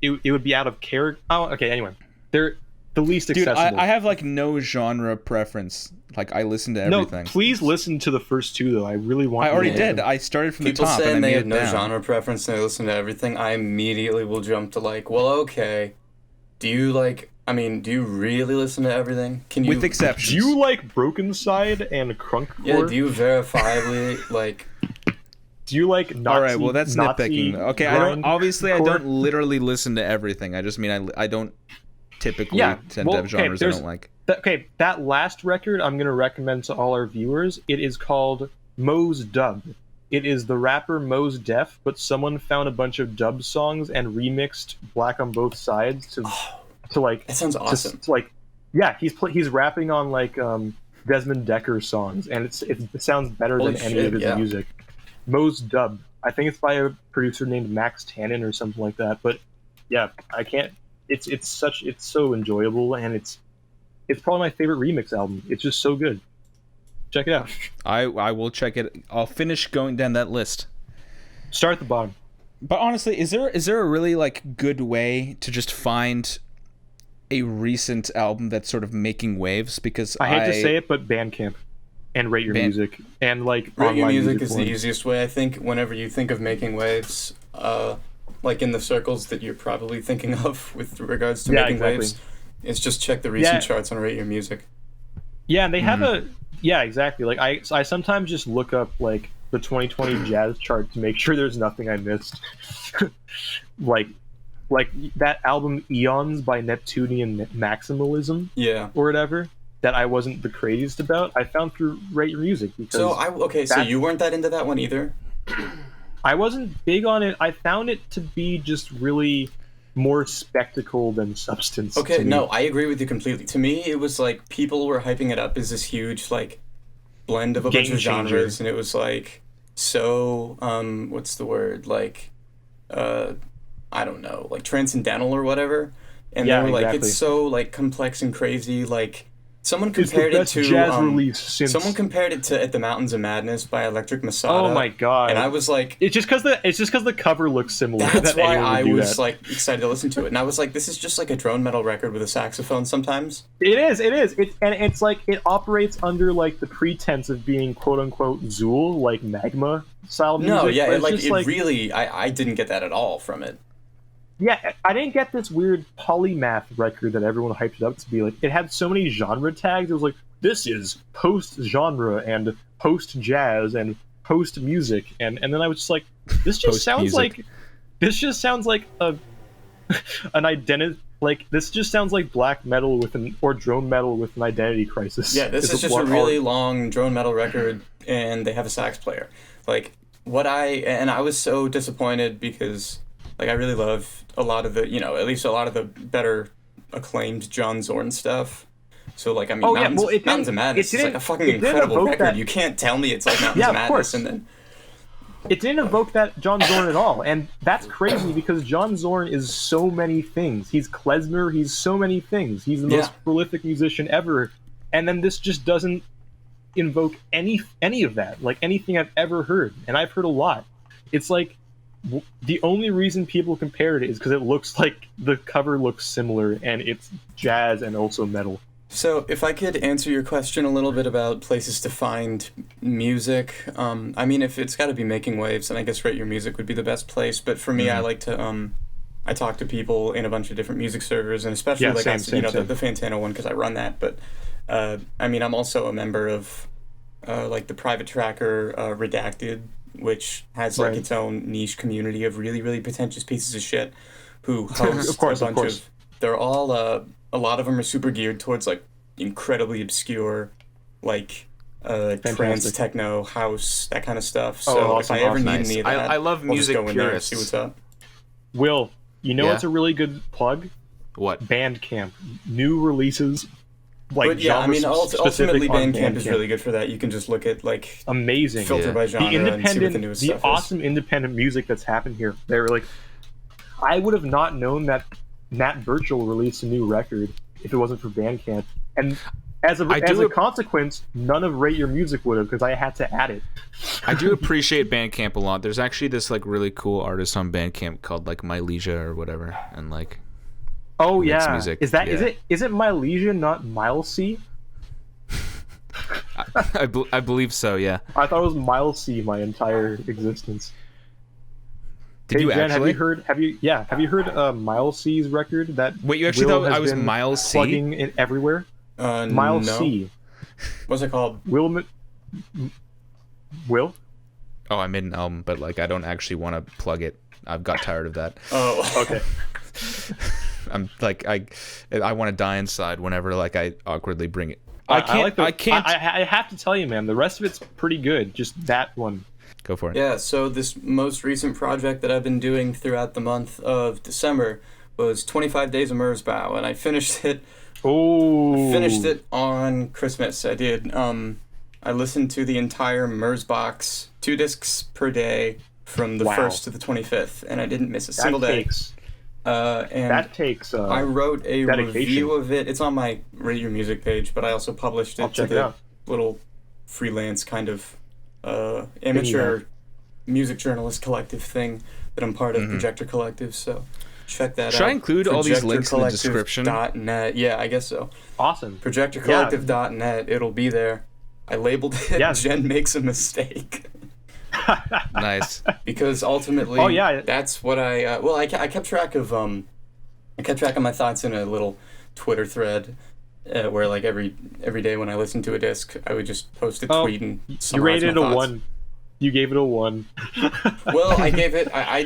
It would be out of character. Oh, okay, anyway. They're the least accessible. Dude, I have like no genre preference. Like, I listen to everything. No, please listen to the first 2, though. I really want I already did. I started from the top. People saying and they have no genre preference and they listen to everything, I immediately will jump to like, well, okay. Do you really listen to everything? With exceptions. Do you like Broken Side and Crunkcore? Yeah, do you verifiably, like, Do you like Nazi? All right, well that's Nazi nitpicking. Okay, grindcore? I don't literally listen to everything. I just mean I don't typically tend to have genres I don't like. That last record I'm gonna recommend to all our viewers. It is called Mos Dub. It is the rapper Mos Def, but someone found a bunch of dub songs and remixed Black on Both Sides to like. That sounds awesome. He's rapping on like Desmond Decker songs, and it sounds better than any of his music. Mos Dub. I think it's by a producer named Max Tannen or something like that. But yeah, I can't. It's so enjoyable, and it's probably my favorite remix album. It's just so good. Check it out. I will check it. I'll finish going down that list. Start at the bottom. But honestly, is there a really like good way to just find a recent album that's sort of making waves? Because I hate to say it, but Bandcamp and Rate Your Music and like Rate Your Music is the easiest way. I think whenever you think of making waves, like in the circles that you're probably thinking of with regards to making waves, it's just check the recent charts on Rate Your Music. Yeah, and they have exactly. Like I sometimes just look up like the 2020 jazz chart to make sure there's nothing I missed. like that album Eons by Neptunian Maximalism, or whatever, that I wasn't the craziest about. I found through Rate Your Music because so you weren't that into that one either. I wasn't big on it. I found it to be just really more spectacle than substance. Okay, no, I agree with you completely. To me, it was like people were hyping it up as this huge like blend of a bunch of genres, and it was like so what's the word, like I don't know, like transcendental or whatever. And they were like, it's so like complex and crazy. Like someone compared it to jazz release since... Someone compared it to At the Mountains of Madness by Electric Masada. Oh my god! And I was like, it's just because the cover looks similar. That's why I was like excited to listen to it, and I was like, this is just like a drone metal record with a saxophone. Sometimes it is. It's like it operates under like the pretense of being quote unquote Zool, like magma style music. No, yeah, really, I didn't get that at all from it. Yeah, I didn't get this weird polymath record that everyone hyped it up to be. Like, it had so many genre tags. It was like, this is post-genre and post-jazz and post-music. And then I was just like, this just sounds like an identity. Like, this just sounds like black metal or drone metal with an identity crisis. Yeah, this is just a really long drone metal record, and they have a sax player. Like, I was so disappointed because... Like, I really love a lot of the, at least a lot of the better acclaimed John Zorn stuff. So, like, I mean, Mountains of Madness is like a fucking incredible record. You can't tell me it's like Mountains of Madness. And then it didn't evoke that John Zorn at all. And that's crazy because John Zorn is so many things. He's klezmer, he's so many things. He's the most prolific musician ever. And then this just doesn't invoke any of that, like anything I've ever heard. And I've heard a lot. It's like, the only reason people compared it is because it looks like the cover looks similar and it's jazz and also metal. So if I could answer your question a little bit about places to find music, I mean, if it's got to be making waves, then I guess Rate Your Music would be the best place. But for me, I like to, I talk to people in a bunch of different music servers, and especially the Fantano one because I run that. But I mean, I'm also a member of like the private tracker Redacted, which has like its own niche community of really, really pretentious pieces of shit who host a bunch of... They're all, a lot of them are super geared towards like incredibly obscure, like trance, techno, house, that kind of stuff. So if I ever need any of that, I love music just go in there and see purists. what's up. Will, what's a really good plug? What? Bandcamp. New releases. Like, but yeah, I mean, ultimately, Bandcamp is really good for that. You can just look at like amazing filter by genre and see what the newest stuff is. Awesome independent music that's happened here. They're like, I would have not known that Nat Birchall released a new record if it wasn't for Bandcamp, and as a consequence, none of Rate Your Music would have because I had to add it. I do appreciate Bandcamp a lot. There's actually this like really cool artist on Bandcamp called like Mylesia or whatever, and like. Oh yeah, music. Is it Mylesia, not Milesea? I believe so. Yeah. I thought it was Milesea my entire existence. Did you Jen, actually? Have you heard Milesea's record? Wait, you actually thought I was Milesea? Plugging it everywhere. Milesea. What's it called? Will. Oh, I made an album, but like I don't actually want to plug it. I've got tired of that. Oh, Okay. I'm like I want to die inside whenever like I awkwardly bring it. I have to tell you, man, the rest of it's pretty good. Just that one. Go for it. yeah. So this most recent project that I've been doing throughout the month of December was 25 Days of Merzbow, and I finished it. Oh. Finished it on Christmas. I did. I listened to the entire Merzbox, 2 discs per day from the Wow. 1st to the 25th, and I didn't miss a single day. And That takes. I wrote a dedication. review of it. It's on my Rate Your Music page, but I also published I'll it to check it the out. little freelance kind of amateur music journalist collective thing that I'm part of, Projector Collective. So check that out. Should I include all these links in the description? Projectorcollective.net. Yeah, I guess so. Awesome. Projectorcollective.net. It'll be there. I labeled it Yeah. Jen Makes a Mistake. Nice. Because ultimately, Oh, yeah. that's what I kept track of my thoughts in a little Twitter thread where like every day when I listened to a disc, I would just post a tweet and You summarize rated my it a thoughts. 1. You gave it a 1. Well, I gave it. I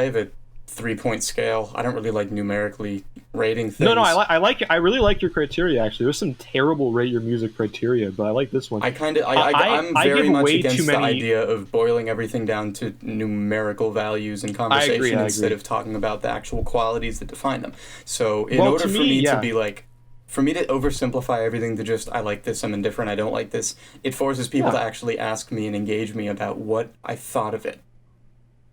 have a 3-point scale. I don't really like numerically rating things. No, I really like your criteria. Actually, there's some terrible rate your music criteria, but I like this one. I'm I very give much way against too the many- idea of boiling everything down to numerical values in conversation I instead agree. of talking about the actual qualities that define them. So in Well, order to for me, me yeah. to be like, for me to oversimplify everything to just I like this, I'm indifferent, I don't like this, it forces people Yeah. to actually ask me and engage me about what I thought of it.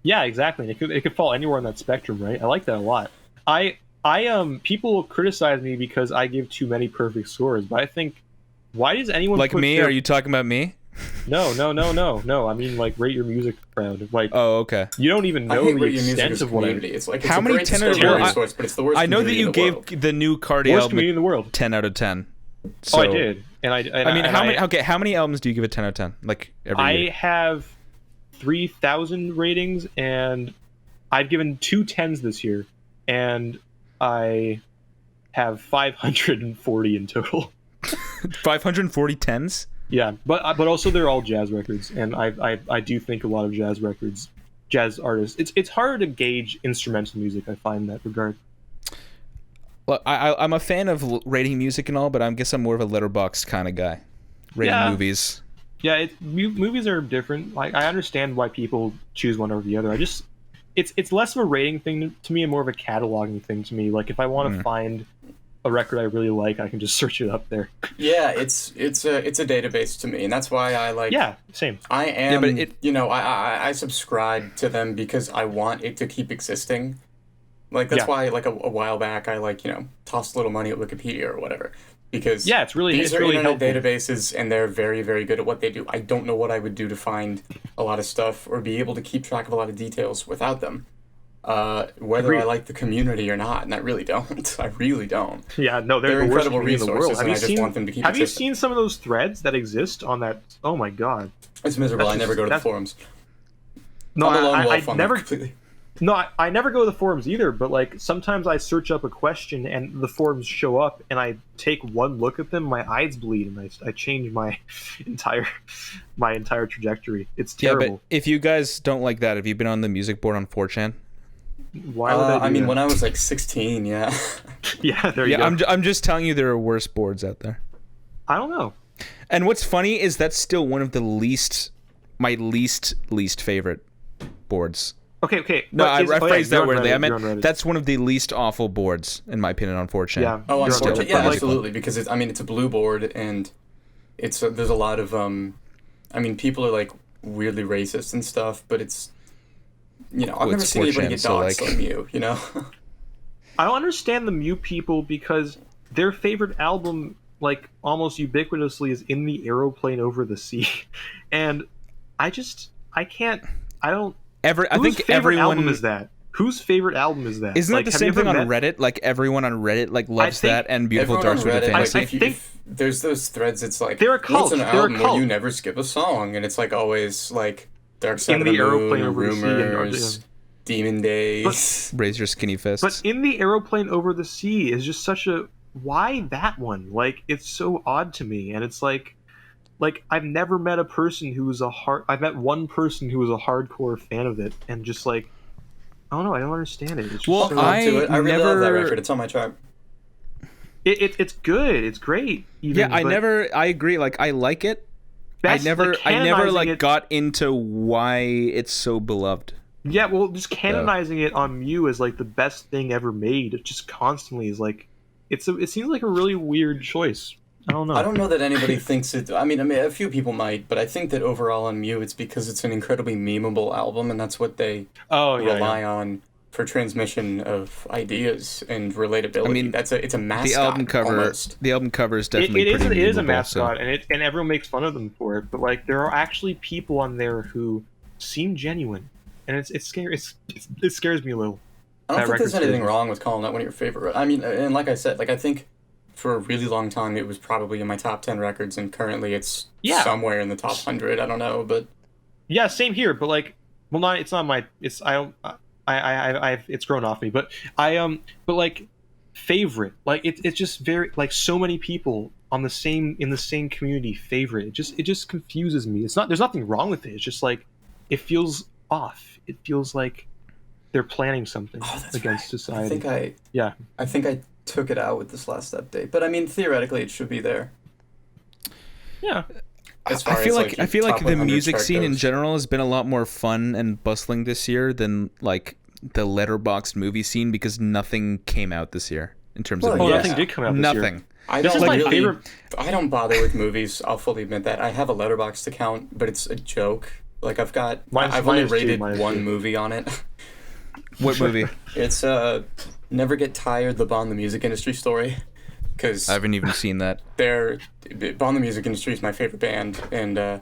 Yeah, exactly. It could fall anywhere on that spectrum, right? I like that a lot. People criticize me because I give too many perfect scores, but I think, why does anyone Like put me? their- Are you talking about me? No. I mean, like, rate your music crowd. Like, Oh, okay. you don't even I know hate the Rate Your Music extent as a of what I. community. It's like it's How a many great 10 out of discovery 10 resource, but it's the worst. I know that community you in the gave world. the new Cardi Worst album community in the world. 10 out of 10. Oh, So, I did, and I I mean, and how many? Okay, how many albums do you give a 10 out of 10? Like every I year? have 3,000 ratings, and I've given 2 10s this year, and I have 540 in total. 540 10s? Yeah, but also they're all jazz records, and I do think a lot of jazz artists. It's harder to gauge instrumental music. I find in that regard. Well, I'm a fan of rating music and all, but I guess I'm more of a letterboxd kind of guy. Rating Yeah. movies. Yeah, movies are different. Like, I understand why people choose one over the other. It's less of a rating thing to me and more of a cataloging thing to me. Like, if I want to find a record I really like, I can just search it up there. Yeah, it's a database to me, and that's why I like. Yeah, same. I am. Yeah, but I subscribe to them because I want it to keep existing. Like that's Yeah. why, like a while back, I tossed a little money at Wikipedia or whatever, because Yeah, it's really these are really internet helpful. databases and they're very, very good at what they do. I don't know what I would do to find a lot of stuff or be able to keep track of a lot of details without them. Whether Agreed. I like the community or not, and I really don't. I really don't. Yeah, no, They're they're the worst incredible community in the world. resources, and I just want them to keep Have you existing. seen some of those threads that exist on that? Oh my god. It's miserable. That's I never just- go to the that's- forums. No, I'm a lone I wolf on that never. completely. No, I never go to the forums either, but like sometimes I search up a question and the forums show up and I take one look at them, my eyes bleed and I change my entire trajectory. It's Yeah, terrible. but if you guys don't like that, have you been on the music board on 4chan? Why would I do that? when I was like 16, yeah. Yeah, there you Yeah, go. I'm just telling you there are worse boards out there. I don't know. And what's funny is that's still one of the my least favorite boards. Okay. No, but I is- oh, yeah, phrased you're that on weirdly. Reddit, I you're on meant Reddit. that's one of the least awful boards, in my opinion, on 4chan. Yeah. Oh, you're on unfortunately, Reddit, yeah, but, like, absolutely. Because it's a blue board, and there's a lot of people are like weirdly racist and stuff, but it's I've Well, never it's seen anybody 4chan, get so, doxxed like- on you, you know. I don't understand the Mew people because their favorite album, like almost ubiquitously, is In the Aeroplane Over the Sea, and I can't. I don't. I Whose think favorite everyone album is that? Whose favorite album is that? Isn't Like, that the have same you ever thing on met- Reddit? Like everyone on Reddit loves think that and Beautiful Everyone Dark on Twisted Reddit, Fantasy. like, if there's those threads, it's like They're a cult. what's an They're a album where cult. you never skip a song, and it's like always like Dark Side In of the the Aeroplane Moon, Over the Sea and- Rumors, Demon Days. Raise your skinny fists. But In the Aeroplane Over the Sea is just such a. Why that one? Like, it's so odd to me, and it's like, like I've never met a person who was I've met one person who was a hardcore fan of it, and just like I don't know, I don't understand it. It's just Well, so, I really love that never- record. It's on my chart. it's good, it's great. Even, Yeah, but I agree. Like, I like it. that's, I never canonizing like it- got into why it's so beloved. Yeah, well, just canonizing it on Mew as like the best thing ever made, it just constantly is like, it seems like a really weird choice. I don't know. I don't know that anybody thinks it. I mean, a few people might, but I think that overall on Mew, it's because it's an incredibly memeable album, and that's what they rely on for transmission of ideas and relatability. I mean, it's a mascot. The album cover is definitely it pretty is a memeable, mascot, so- and everyone makes fun of them for it. But like, there are actually people on there who seem genuine, and it's scary. It scares me a little. I don't That think there's record's anything good. wrong with calling that one of your favorite. I mean, and like I said, like I think for a really long time it was probably in my top 10 records, and currently it's somewhere in the top 100. I don't know, but Yeah, same here. But like, well, it's not my. It's I don't. I've it's grown off me. But but like, favorite. Like it's just very like so many people in the same community favorite. It just confuses me. It's not. There's nothing wrong with it. It's just like, it feels off. It feels like they're planning something against society. I think I took it out with this last update, but I mean theoretically it should be there. Yeah. I feel like top the 100 music chart scene in goes. general has been a lot more fun and bustling this year than like the letterboxd movie scene, because nothing came out this year in terms of Well, Oh, yeah. nothing did come out this nothing. year. I This don't is my really. favorite- I don't bother with movies. I'll fully admit that. I have a Letterboxd account, but it's a joke. Like I've Mine only is too, rated mine is one too. movie on it. What movie? It's Never Get Tired, the Bond the Music Industry story. Because I haven't even seen that. Bond the Music Industry is my favorite band, and There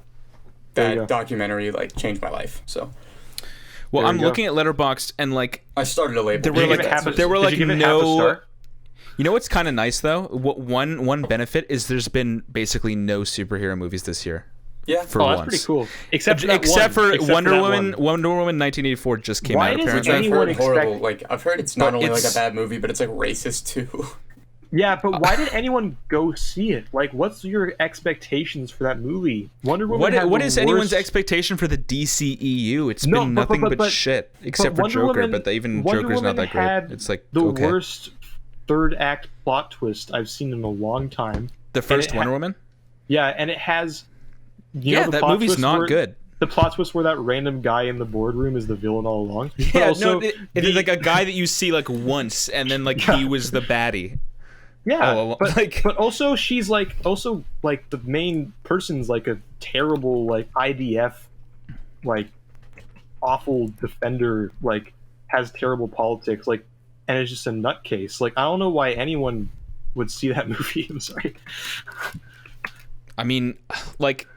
you go. that documentary like changed my life. So Well, There I'm you go. looking at letterboxd, and like I started a label. There were, Did you like, give it half a- there were, did like, you give it half a no- star? You know what's kind of nice though? One benefit is there's been basically no superhero movies this year. Yeah. For Oh, that's once. pretty cool. Except for Wonder that Woman. one. Wonder Woman 1984 just came Why out. does Apparently, I've anyone heard horrible. expect- Like I've heard it's not But only like a it's- bad movie, but it's like racist too. Yeah, but why did anyone go see it? Like, what's your expectations for that movie? Wonder Woman. had what the is anyone's worst- expectation for the DCEU? It's No, been but- nothing but- but shit, except for Wonder Joker. Woman- But even Wonder Joker's not Woman that great. had It's like the okay. worst third act plot twist I've seen in a long time. The first and it Wonder Woman. Yeah, and it has. Yeah, the that plot movie's twist not where- good. The plot twist where that random guy in the boardroom is the villain all along. But Yeah, also, no, it is like a guy that you see like once, and then like he was the baddie. Yeah, all along. but, Like- but also she's like the main person's like a terrible like IDF like awful defender, like has terrible politics, like, and is just a nutcase. Like, I don't know why anyone would see that movie. I'm sorry. I mean, like,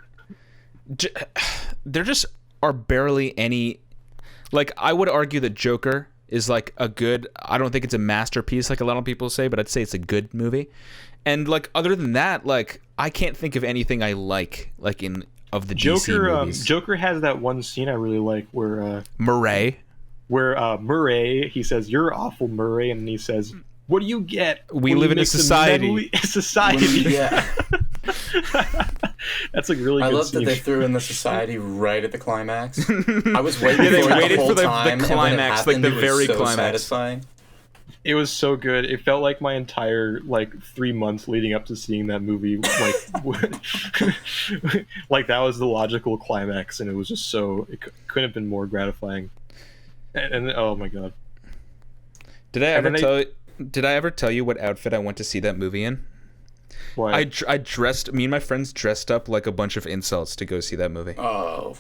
there just are barely any. Like, I would argue that Joker is like a good. I don't think it's a masterpiece like a lot of people say, but I'd say it's a good movie. And like, other than that, like, I can't think of anything I like in of the DC movies. Joker has that one scene I really like where Murray. Murray, he says, "You're awful, Murray," and he says, "What do you get? We when live you in a mix society." Society. Yeah. That's like really I good love scene. that they threw in the society right at the climax. I was waiting Yeah, they for it waited the whole for the time, and when it climax, like happened, the it was very so climax. satisfying. It was so good. It felt like my entire like 3 months leading up to seeing that movie, like that was the logical climax, and it was just so couldn't have been more gratifying. And oh my god, Did I ever tell you what outfit I went to see that movie in? why? I dressed. Me and my friends dressed up like a bunch of insults to go see that movie. Oh,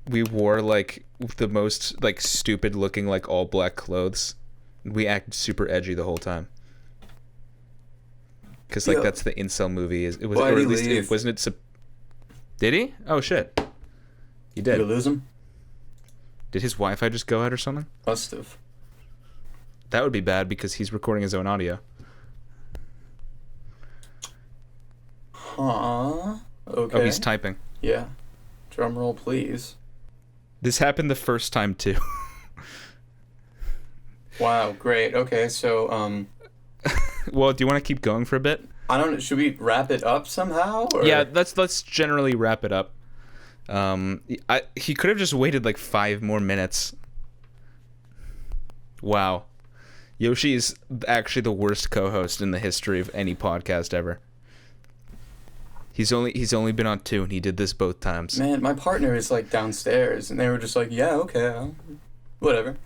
We wore like the most like stupid looking like all black clothes. We acted super edgy the whole time. Cause like Yeah. that's the incel movie. It was, Why'd or he at least leave? wasn't it? Did he? Oh shit! He did you did. lose him? Did his Wi-Fi just go out or something? Must have. That would be bad because he's recording his own audio. Huh? Okay. Oh, he's typing. Yeah. Drum roll, please. This happened the first time too. Wow, great. Okay, so Well, do you want to keep going for a bit? I don't know. Should we wrap it up somehow? Or? Yeah, let's generally wrap it up. He could have just waited like 5 more minutes. Wow. Yoshi is actually the worst co-host in the history of any podcast ever. He's only been on 2, and he did this both times. Man, my partner is like downstairs, and they were just like, "Yeah, okay, whatever."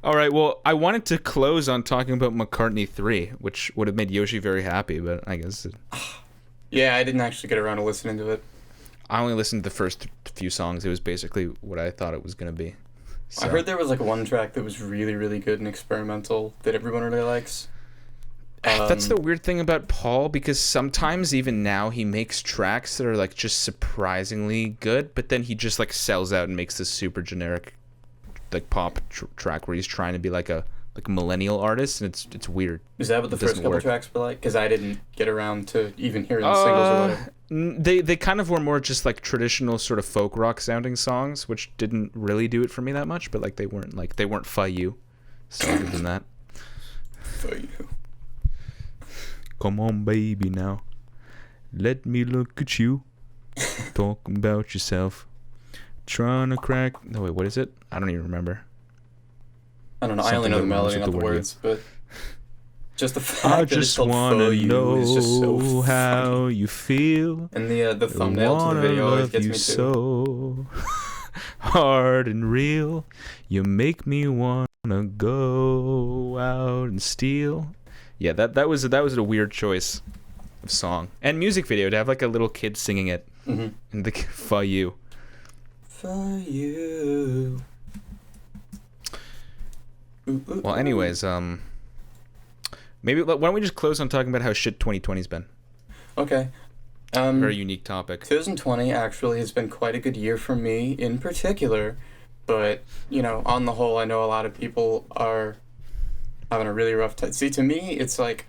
All right, well, I wanted to close on talking about McCartney 3, which would have made Yoshi very happy, but I guess Yeah, I didn't actually get around to listening to it. I only listened to the first few songs. It was basically what I thought it was going to be. So. I heard there was like one track that was really, really good and experimental that everyone really likes. That's the weird thing about Paul, because sometimes even now he makes tracks that are like just surprisingly good, but then he just like sells out and makes this super generic like pop track where he's trying to be like a millennial artist, and it's weird. Is that what the first couple tracks were like? Because I didn't get around to even hearing the singles or whatever. They kind of were more just like traditional sort of folk rock sounding songs, which didn't really do it for me that much, but like they weren't Fi You. So other than that. Fi You. Come on, baby, now. Let me look at you. Talking about yourself. Trying to crack. No, wait, what is it? I don't even remember. I don't know. I only know the melody, not the words, but just the fact I that it's just called wanna Fo You is just so know how funny. you feel. And the thumbnail to the video always gets me too. So hard and real. You make me wanna go out and steal. Yeah, that was a weird choice of song and music video to have like a little kid singing it. Mm-hmm. And the For You. For you. Well, anyways, maybe why don't we just close on talking about how shit 2020's been? Okay. Very unique topic. 2020 actually has been quite a good year for me in particular, but you know, on the whole, I know a lot of people are having a really rough time. See, to me, it's like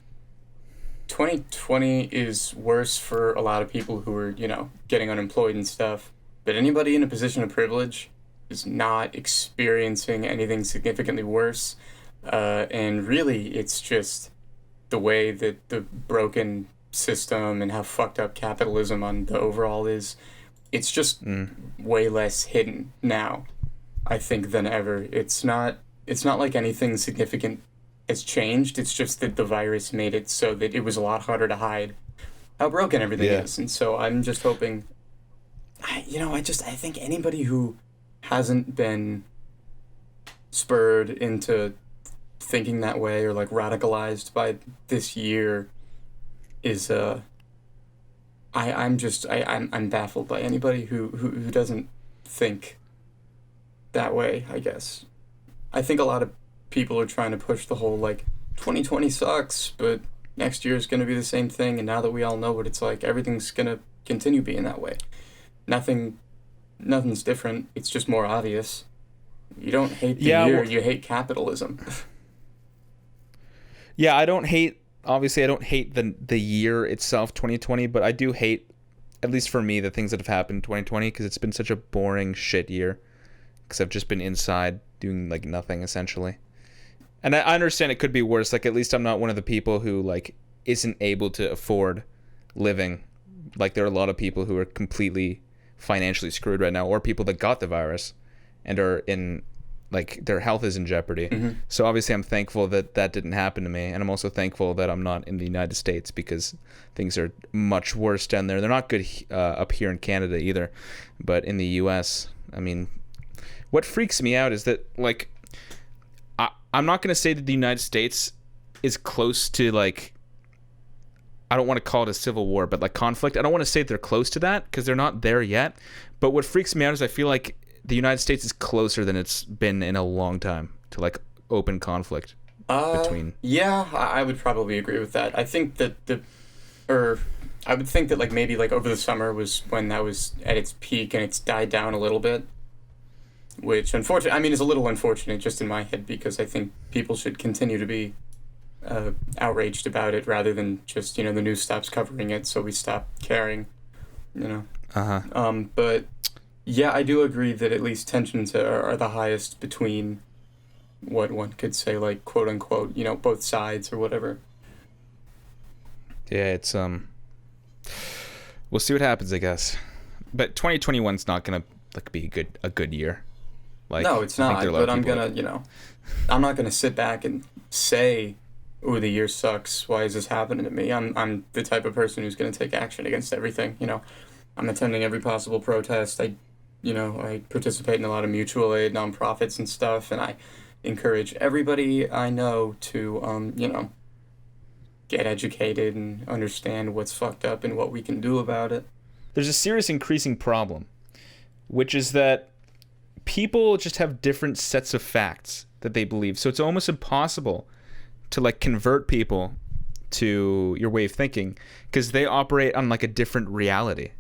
2020 is worse for a lot of people who are, you know, getting unemployed and stuff. But anybody in a position of privilege is not experiencing anything significantly worse. And really, it's just the way that the broken system and how fucked up capitalism on the overall is. It's just way less hidden now, I think, than ever. It's not like anything significant has changed. It's just that the virus made it so that it was a lot harder to hide how broken everything is. And so I'm just hoping, I think anybody who hasn't been spurred into thinking that way or like radicalized by this year is I'm baffled by anybody who doesn't think that way, I guess. I think a lot of people are trying to push the whole like 2020 sucks, but next year is going to be the same thing, and now that we all know what it's like, everything's going to continue being that way. Nothing's different. It's just more obvious. You don't hate the year, you hate capitalism. Yeah, I don't hate the year itself, 2020, but I do hate, at least for me, the things that have happened in 2020, because it's been such a boring shit year, because I've just been inside doing like nothing essentially. And I understand it could be worse. Like, at least I'm not one of the people who like isn't able to afford living. Like, there are a lot of people who are completely financially screwed right now, or people that got the virus and are in, like, their health is in jeopardy. Mm-hmm. So obviously I'm thankful that that didn't happen to me, and I'm also thankful that I'm not in the United States, because things are much worse down there. They're not good up here in Canada either, but in the US, I mean, what freaks me out is that, like, I'm not going to say that the United States is close to, like, I don't want to call it a civil war, but like conflict. I don't want to say they're close to that, because they're not there yet. But what freaks me out is I feel like the United States is closer than it's been in a long time to like open conflict between. Yeah, I would probably agree with that. I think that I would think that like maybe like over the summer was when that was at its peak, and it's died down a little bit. Which, unfortunately, is a little unfortunate just in my head, because I think people should continue to be outraged about it rather than just, the news stops covering it, so we stop caring, But, yeah, I do agree that at least tensions are the highest between what one could say, like, quote-unquote, both sides or whatever. Yeah, it's we'll see what happens, I guess. But 2021's not gonna like be a good year. Like, no, it's not. But I'm gonna, I'm not gonna sit back and say, "Oh, the year sucks. Why is this happening to me?" I'm the type of person who's gonna take action against everything. I'm attending every possible protest. I participate in a lot of mutual aid nonprofits and stuff, and I encourage everybody I know to, get educated and understand what's fucked up and what we can do about it. There's a serious increasing problem, which is that people just have different sets of facts that they believe. So it's almost impossible to like convert people to your way of thinking because they operate on like a different reality.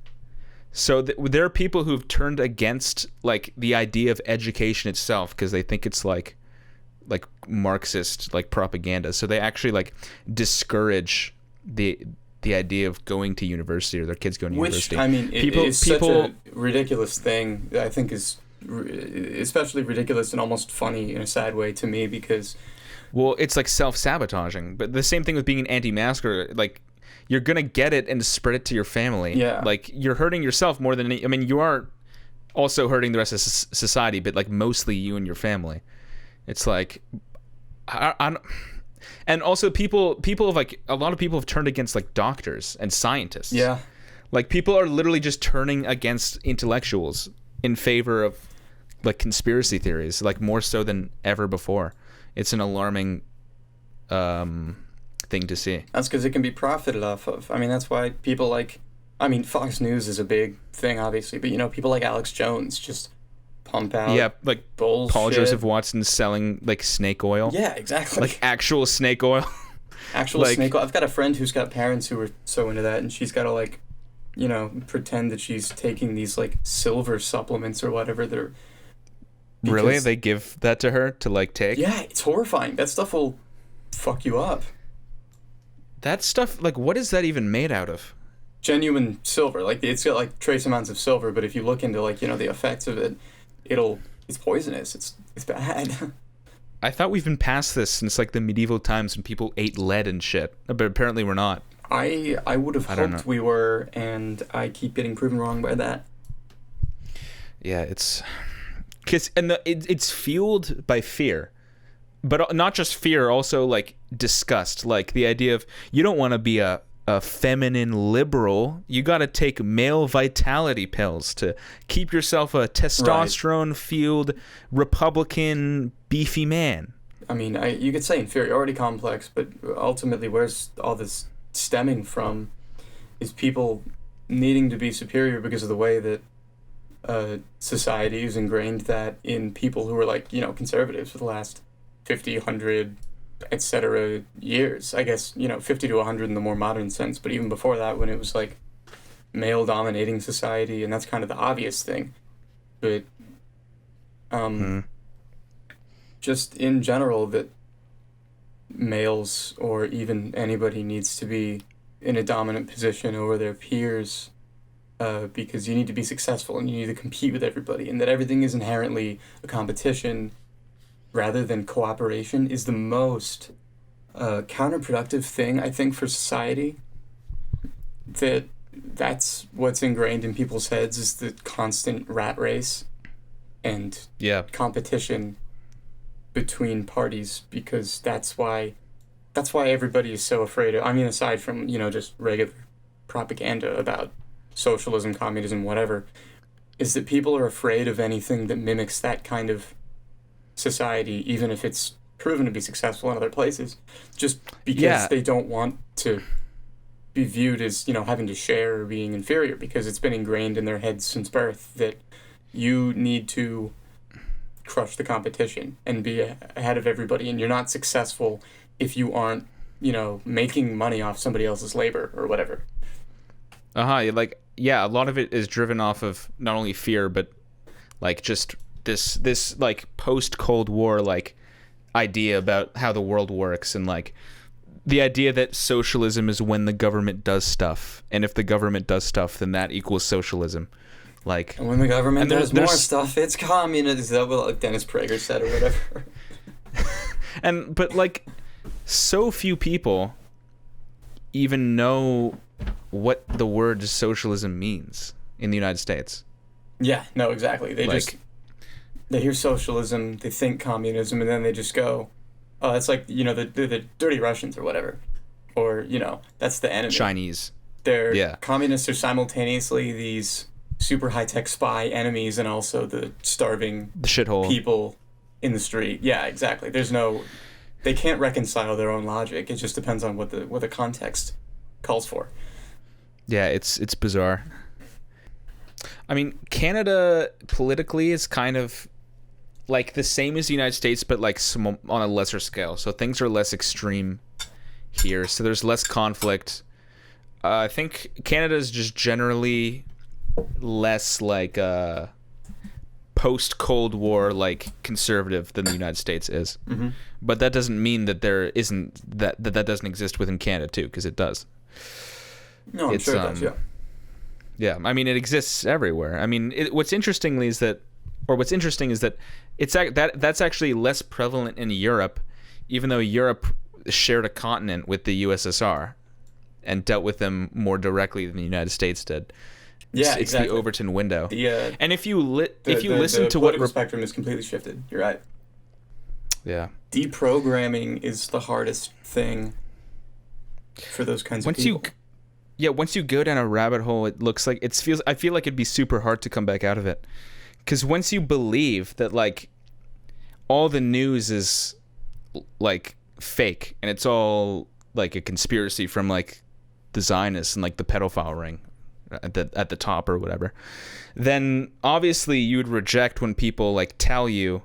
So there are people who've turned against like the idea of education itself because they think it's like Marxist like propaganda. So they actually like discourage the idea of going to university or their kids going to university. Which, I mean, it's such a ridiculous thing that I think is especially ridiculous and almost funny in a sad way to me because... Well, it's like self-sabotaging. But the same thing with being an anti-masker, like you're going to get it and spread it to your family. Yeah. Like you're hurting yourself more than... I mean, you are also hurting the rest of society, but like mostly you and your family. It's like... And also people have like a lot of people have turned against like doctors and scientists. Yeah. Like people are literally just turning against intellectuals in favor of like conspiracy theories, like more so than ever before. It's an alarming thing to see. That's because it can be profited off of. I mean, that's why people like, I mean, Fox News is a big thing, obviously, but people like Alex Jones just pump out like bullshit. Paul Joseph Watson selling like snake oil. Yeah, exactly. Like actual snake oil. Actual snake oil. I've got a friend who's got parents who are so into that, and she's got to like, pretend that she's taking these like silver supplements or whatever. Really? They give that to her to like take? Yeah, it's horrifying. That stuff will fuck you up. That stuff, like, what is that even made out of? Genuine silver. Like, it's got like trace amounts of silver, but if you look into like, the effects of it, it's poisonous. It's bad. I thought we've been past this since like the medieval times when people ate lead and shit, but apparently we're not. I would have hoped we were, and I keep getting proven wrong by that. Yeah, it's fueled by fear, but not just fear, also like disgust, like the idea of you don't want to be a feminine liberal. You got to take male vitality pills to keep yourself a testosterone-fueled Republican beefy man. I mean, you could say inferiority complex, but ultimately, where's all this stemming from? Is people needing to be superior because of the way that society has ingrained that in people who are like, conservatives for the last 50, 100, etc. years. I guess, 50 to 100 in the more modern sense, but even before that, when it was like male-dominating society, and that's kind of the obvious thing. But just in general, that males or even anybody needs to be in a dominant position over their peers, because you need to be successful and you need to compete with everybody, and that everything is inherently a competition rather than cooperation is the most counterproductive thing, I think, for society. That's what's ingrained in people's heads, is the constant rat race and competition between parties, because that's why everybody is so afraid of, I mean, aside from, just regular propaganda about socialism, communism, whatever, is that people are afraid of anything that mimics that kind of society, even if it's proven to be successful in other places, just because they don't want to be viewed as, having to share or being inferior, because it's been ingrained in their heads since birth that you need to crush the competition and be ahead of everybody, and you're not successful if you aren't, making money off somebody else's labor or whatever. A lot of it is driven off of not only fear, but like just this like post-Cold War like idea about how the world works, and like the idea that socialism is when the government does stuff, and if the government does stuff, then that equals socialism. Like, and when the government does more stuff, it's communism. Is that what like Dennis Prager said or whatever? But like, so few people even know what the word socialism means in the United States. Yeah, no, exactly. They Like- just they hear socialism, they think communism, and then they just go, "Oh, that's like the dirty Russians or whatever," or that's the enemy. Chinese. They're communists are simultaneously these super high-tech spy enemies and also the starving The shithole. people in the street. Yeah, exactly. They can't reconcile their own logic. It just depends on what the context calls for. Yeah, it's bizarre. I mean, Canada politically is kind of like the same as the United States, but like on a lesser scale. So things are less extreme here. So there's less conflict. I think Canada is just generally less like post-Cold War like conservative than the United States is. Mm-hmm. But that doesn't mean that there isn't that doesn't exist within Canada too, because it does. No, I'm sure it does. Yeah. Yeah, I mean it exists everywhere. I mean, what's interesting is that that's actually less prevalent in Europe, even though Europe shared a continent with the USSR and dealt with them more directly than the United States did. Yeah, it's exactly. the Overton window. And if you to listen to what what spectrum is completely shifted. You're right. Yeah. Deprogramming is the hardest thing for those kinds of people. Once you go down a rabbit hole, it looks like I feel like it'd be super hard to come back out of it. Because once you believe that like all the news is like fake and it's all like a conspiracy from like the Zionists and like the pedophile ring at the top or whatever, then obviously you would reject when people like tell you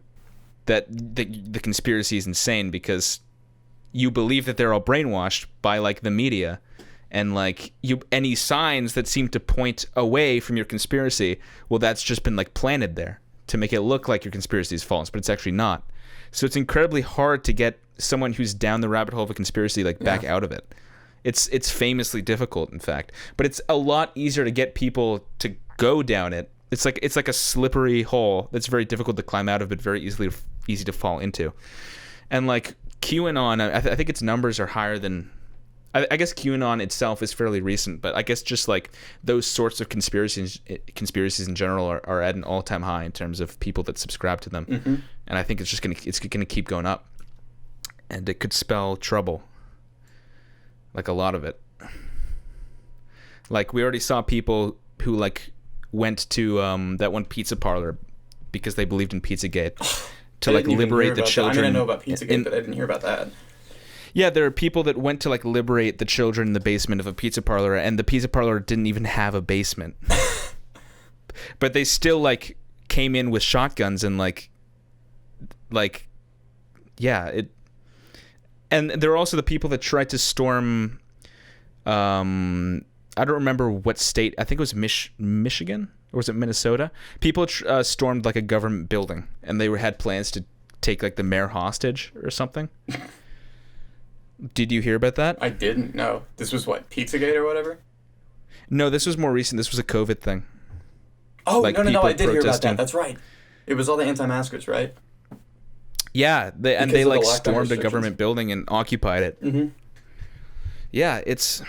that the conspiracy is insane, because you believe that they're all brainwashed by like the media. And like any signs that seem to point away from your conspiracy, well, that's just been like planted there to make it look like your conspiracy is false, but it's actually not. So it's incredibly hard to get someone who's down the rabbit hole of a conspiracy like back out of it. It's famously difficult, in fact, but it's a lot easier to get people to go down it. It's like a slippery hole that's very difficult to climb out of, but very easy to fall into. And like QAnon, I think its numbers are higher than. I guess QAnon itself is fairly recent, but I guess just like those sorts of conspiracies in general are at an all-time high in terms of people that subscribe to them. Mm-hmm. And I think it's gonna keep going up, and it could spell trouble. Like a lot of it. Like we already saw people who like went to that one pizza parlor because they believed in Pizzagate to like liberate the children. I know about Pizzagate, but I didn't hear about that. Yeah, there are people that went to like liberate the children in the basement of a pizza parlor, and the pizza parlor didn't even have a basement. But they still like came in with shotguns and like yeah, it. And there are also the people that tried to storm. I don't remember what state. I think it was Michigan, or was it Minnesota? People stormed like a government building, and they had plans to take like the mayor hostage or something. Did you hear about that? I didn't. No. This was what, Pizzagate or whatever? No, this was more recent. This was a COVID thing. Oh, like no, I did hear about protesting. that. That's right. It was all the anti-maskers, right? Yeah, they like lockdown stormed a restrictions. government building and occupied it. Mm-hmm. Yeah, it's.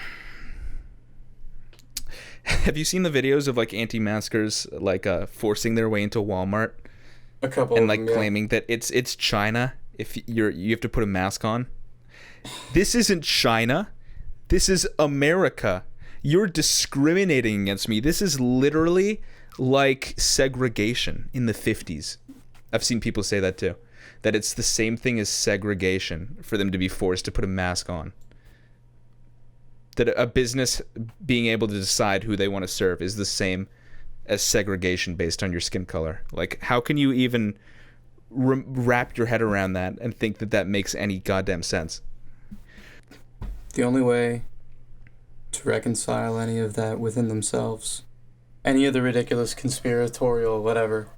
Have you seen the videos of like anti-maskers like forcing their way into Walmart A couple and of like them, yeah. claiming that it's China if you have to put a mask on? This isn't China. This is America. You're discriminating against me. This is literally like segregation in the 50s. I've seen people say that too. That it's the same thing as segregation for them to be forced to put a mask on. That a business being able to decide who they want to serve is the same as segregation based on your skin color. Like, how can you even wrap your head around that and think that that makes any goddamn sense? The only way to reconcile any of that within themselves, any of the ridiculous conspiratorial whatever,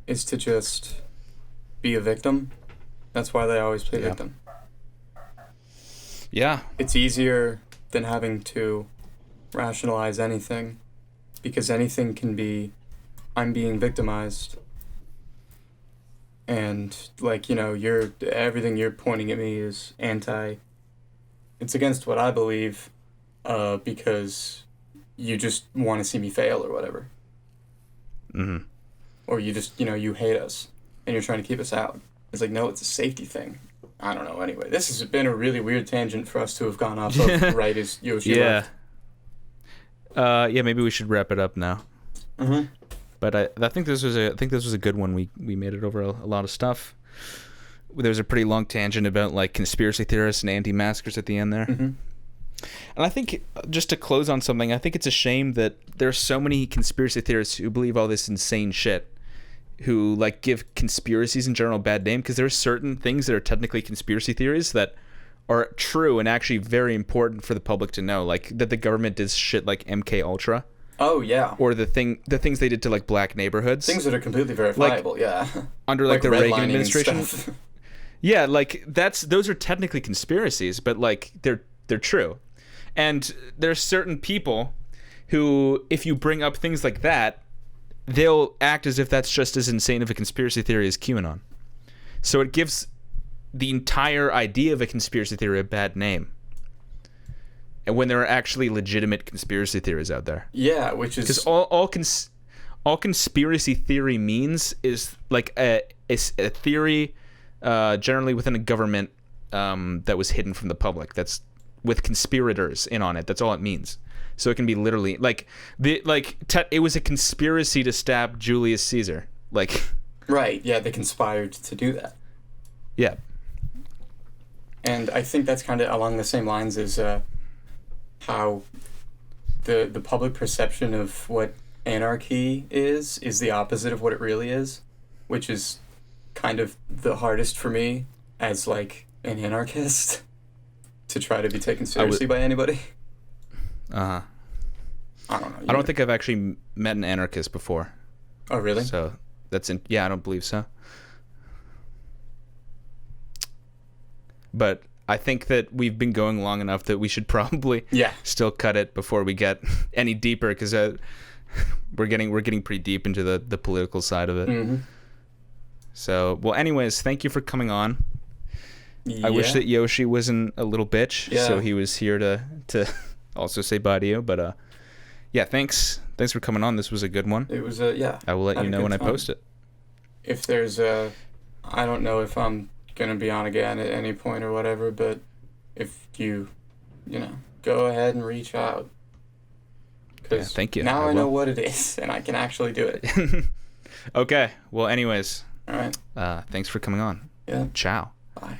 is to just be a victim. That's why they always play victim. Yeah. It's easier than having to rationalize anything, because anything can be, I'm being victimized, and like, everything you're pointing at me is it's against what I believe, because you just want to see me fail or whatever. Mm-hmm. Or you just, you hate us and you're trying to keep us out. It's like, no, it's a safety thing. I don't know. Anyway, this has been a really weird tangent for us to have gone off of right as Yoshi left. Yeah, maybe we should wrap it up now. Mm-hmm. But I think this was a good one. We made it over a lot of stuff. There was a pretty long tangent about like conspiracy theorists and anti-maskers at the end there. Mm-hmm. And I think, just to close on something, I think it's a shame that there are so many conspiracy theorists who believe all this insane shit, who like give conspiracies in general a bad name, because there are certain things that are technically conspiracy theories that are true and actually very important for the public to know, like that the government did shit like MK Ultra. Oh yeah. Or the things they did to like black neighborhoods. Things that are completely verifiable, yeah. Under like the Reagan administration. Yeah, like those are technically conspiracies, but like they're true. And there's certain people who, if you bring up things like that, they'll act as if that's just as insane of a conspiracy theory as QAnon. So it gives the entire idea of a conspiracy theory a bad name. And when there are actually legitimate conspiracy theories out there. Yeah, which is... Because all conspiracy theory means is like a theory generally within a government that was hidden from the public. That's with conspirators in on it. That's all it means. So it can be literally it was a conspiracy to stab Julius Caesar. Like, right, yeah, they conspired to do that. Yeah. And I think that's kind of along the same lines as how the public perception of what anarchy is the opposite of what it really is, which is kind of the hardest for me as like an anarchist to try to be taken seriously by anybody. Uh-huh. I don't know. I don't think I've actually met an anarchist before. Oh, really? So yeah, I don't believe so. But I think that we've been going long enough that we should probably still cut it before we get any deeper, because we're getting pretty deep into the political side of it. Mm-hmm. So, well, anyways, thank you for coming on. Yeah. I wish that Yoshi wasn't a little bitch, so he was here to also say bye to you. But yeah, thanks for coming on. This was a good one. It was I will let you know when I post it. If there's I don't know if I'm gonna be on again at any point or whatever, but if you go ahead and reach out, because thank you. Now I know what it is and I can actually do it. Okay, well, anyways, all right, thanks for coming on. Yeah, ciao. bye.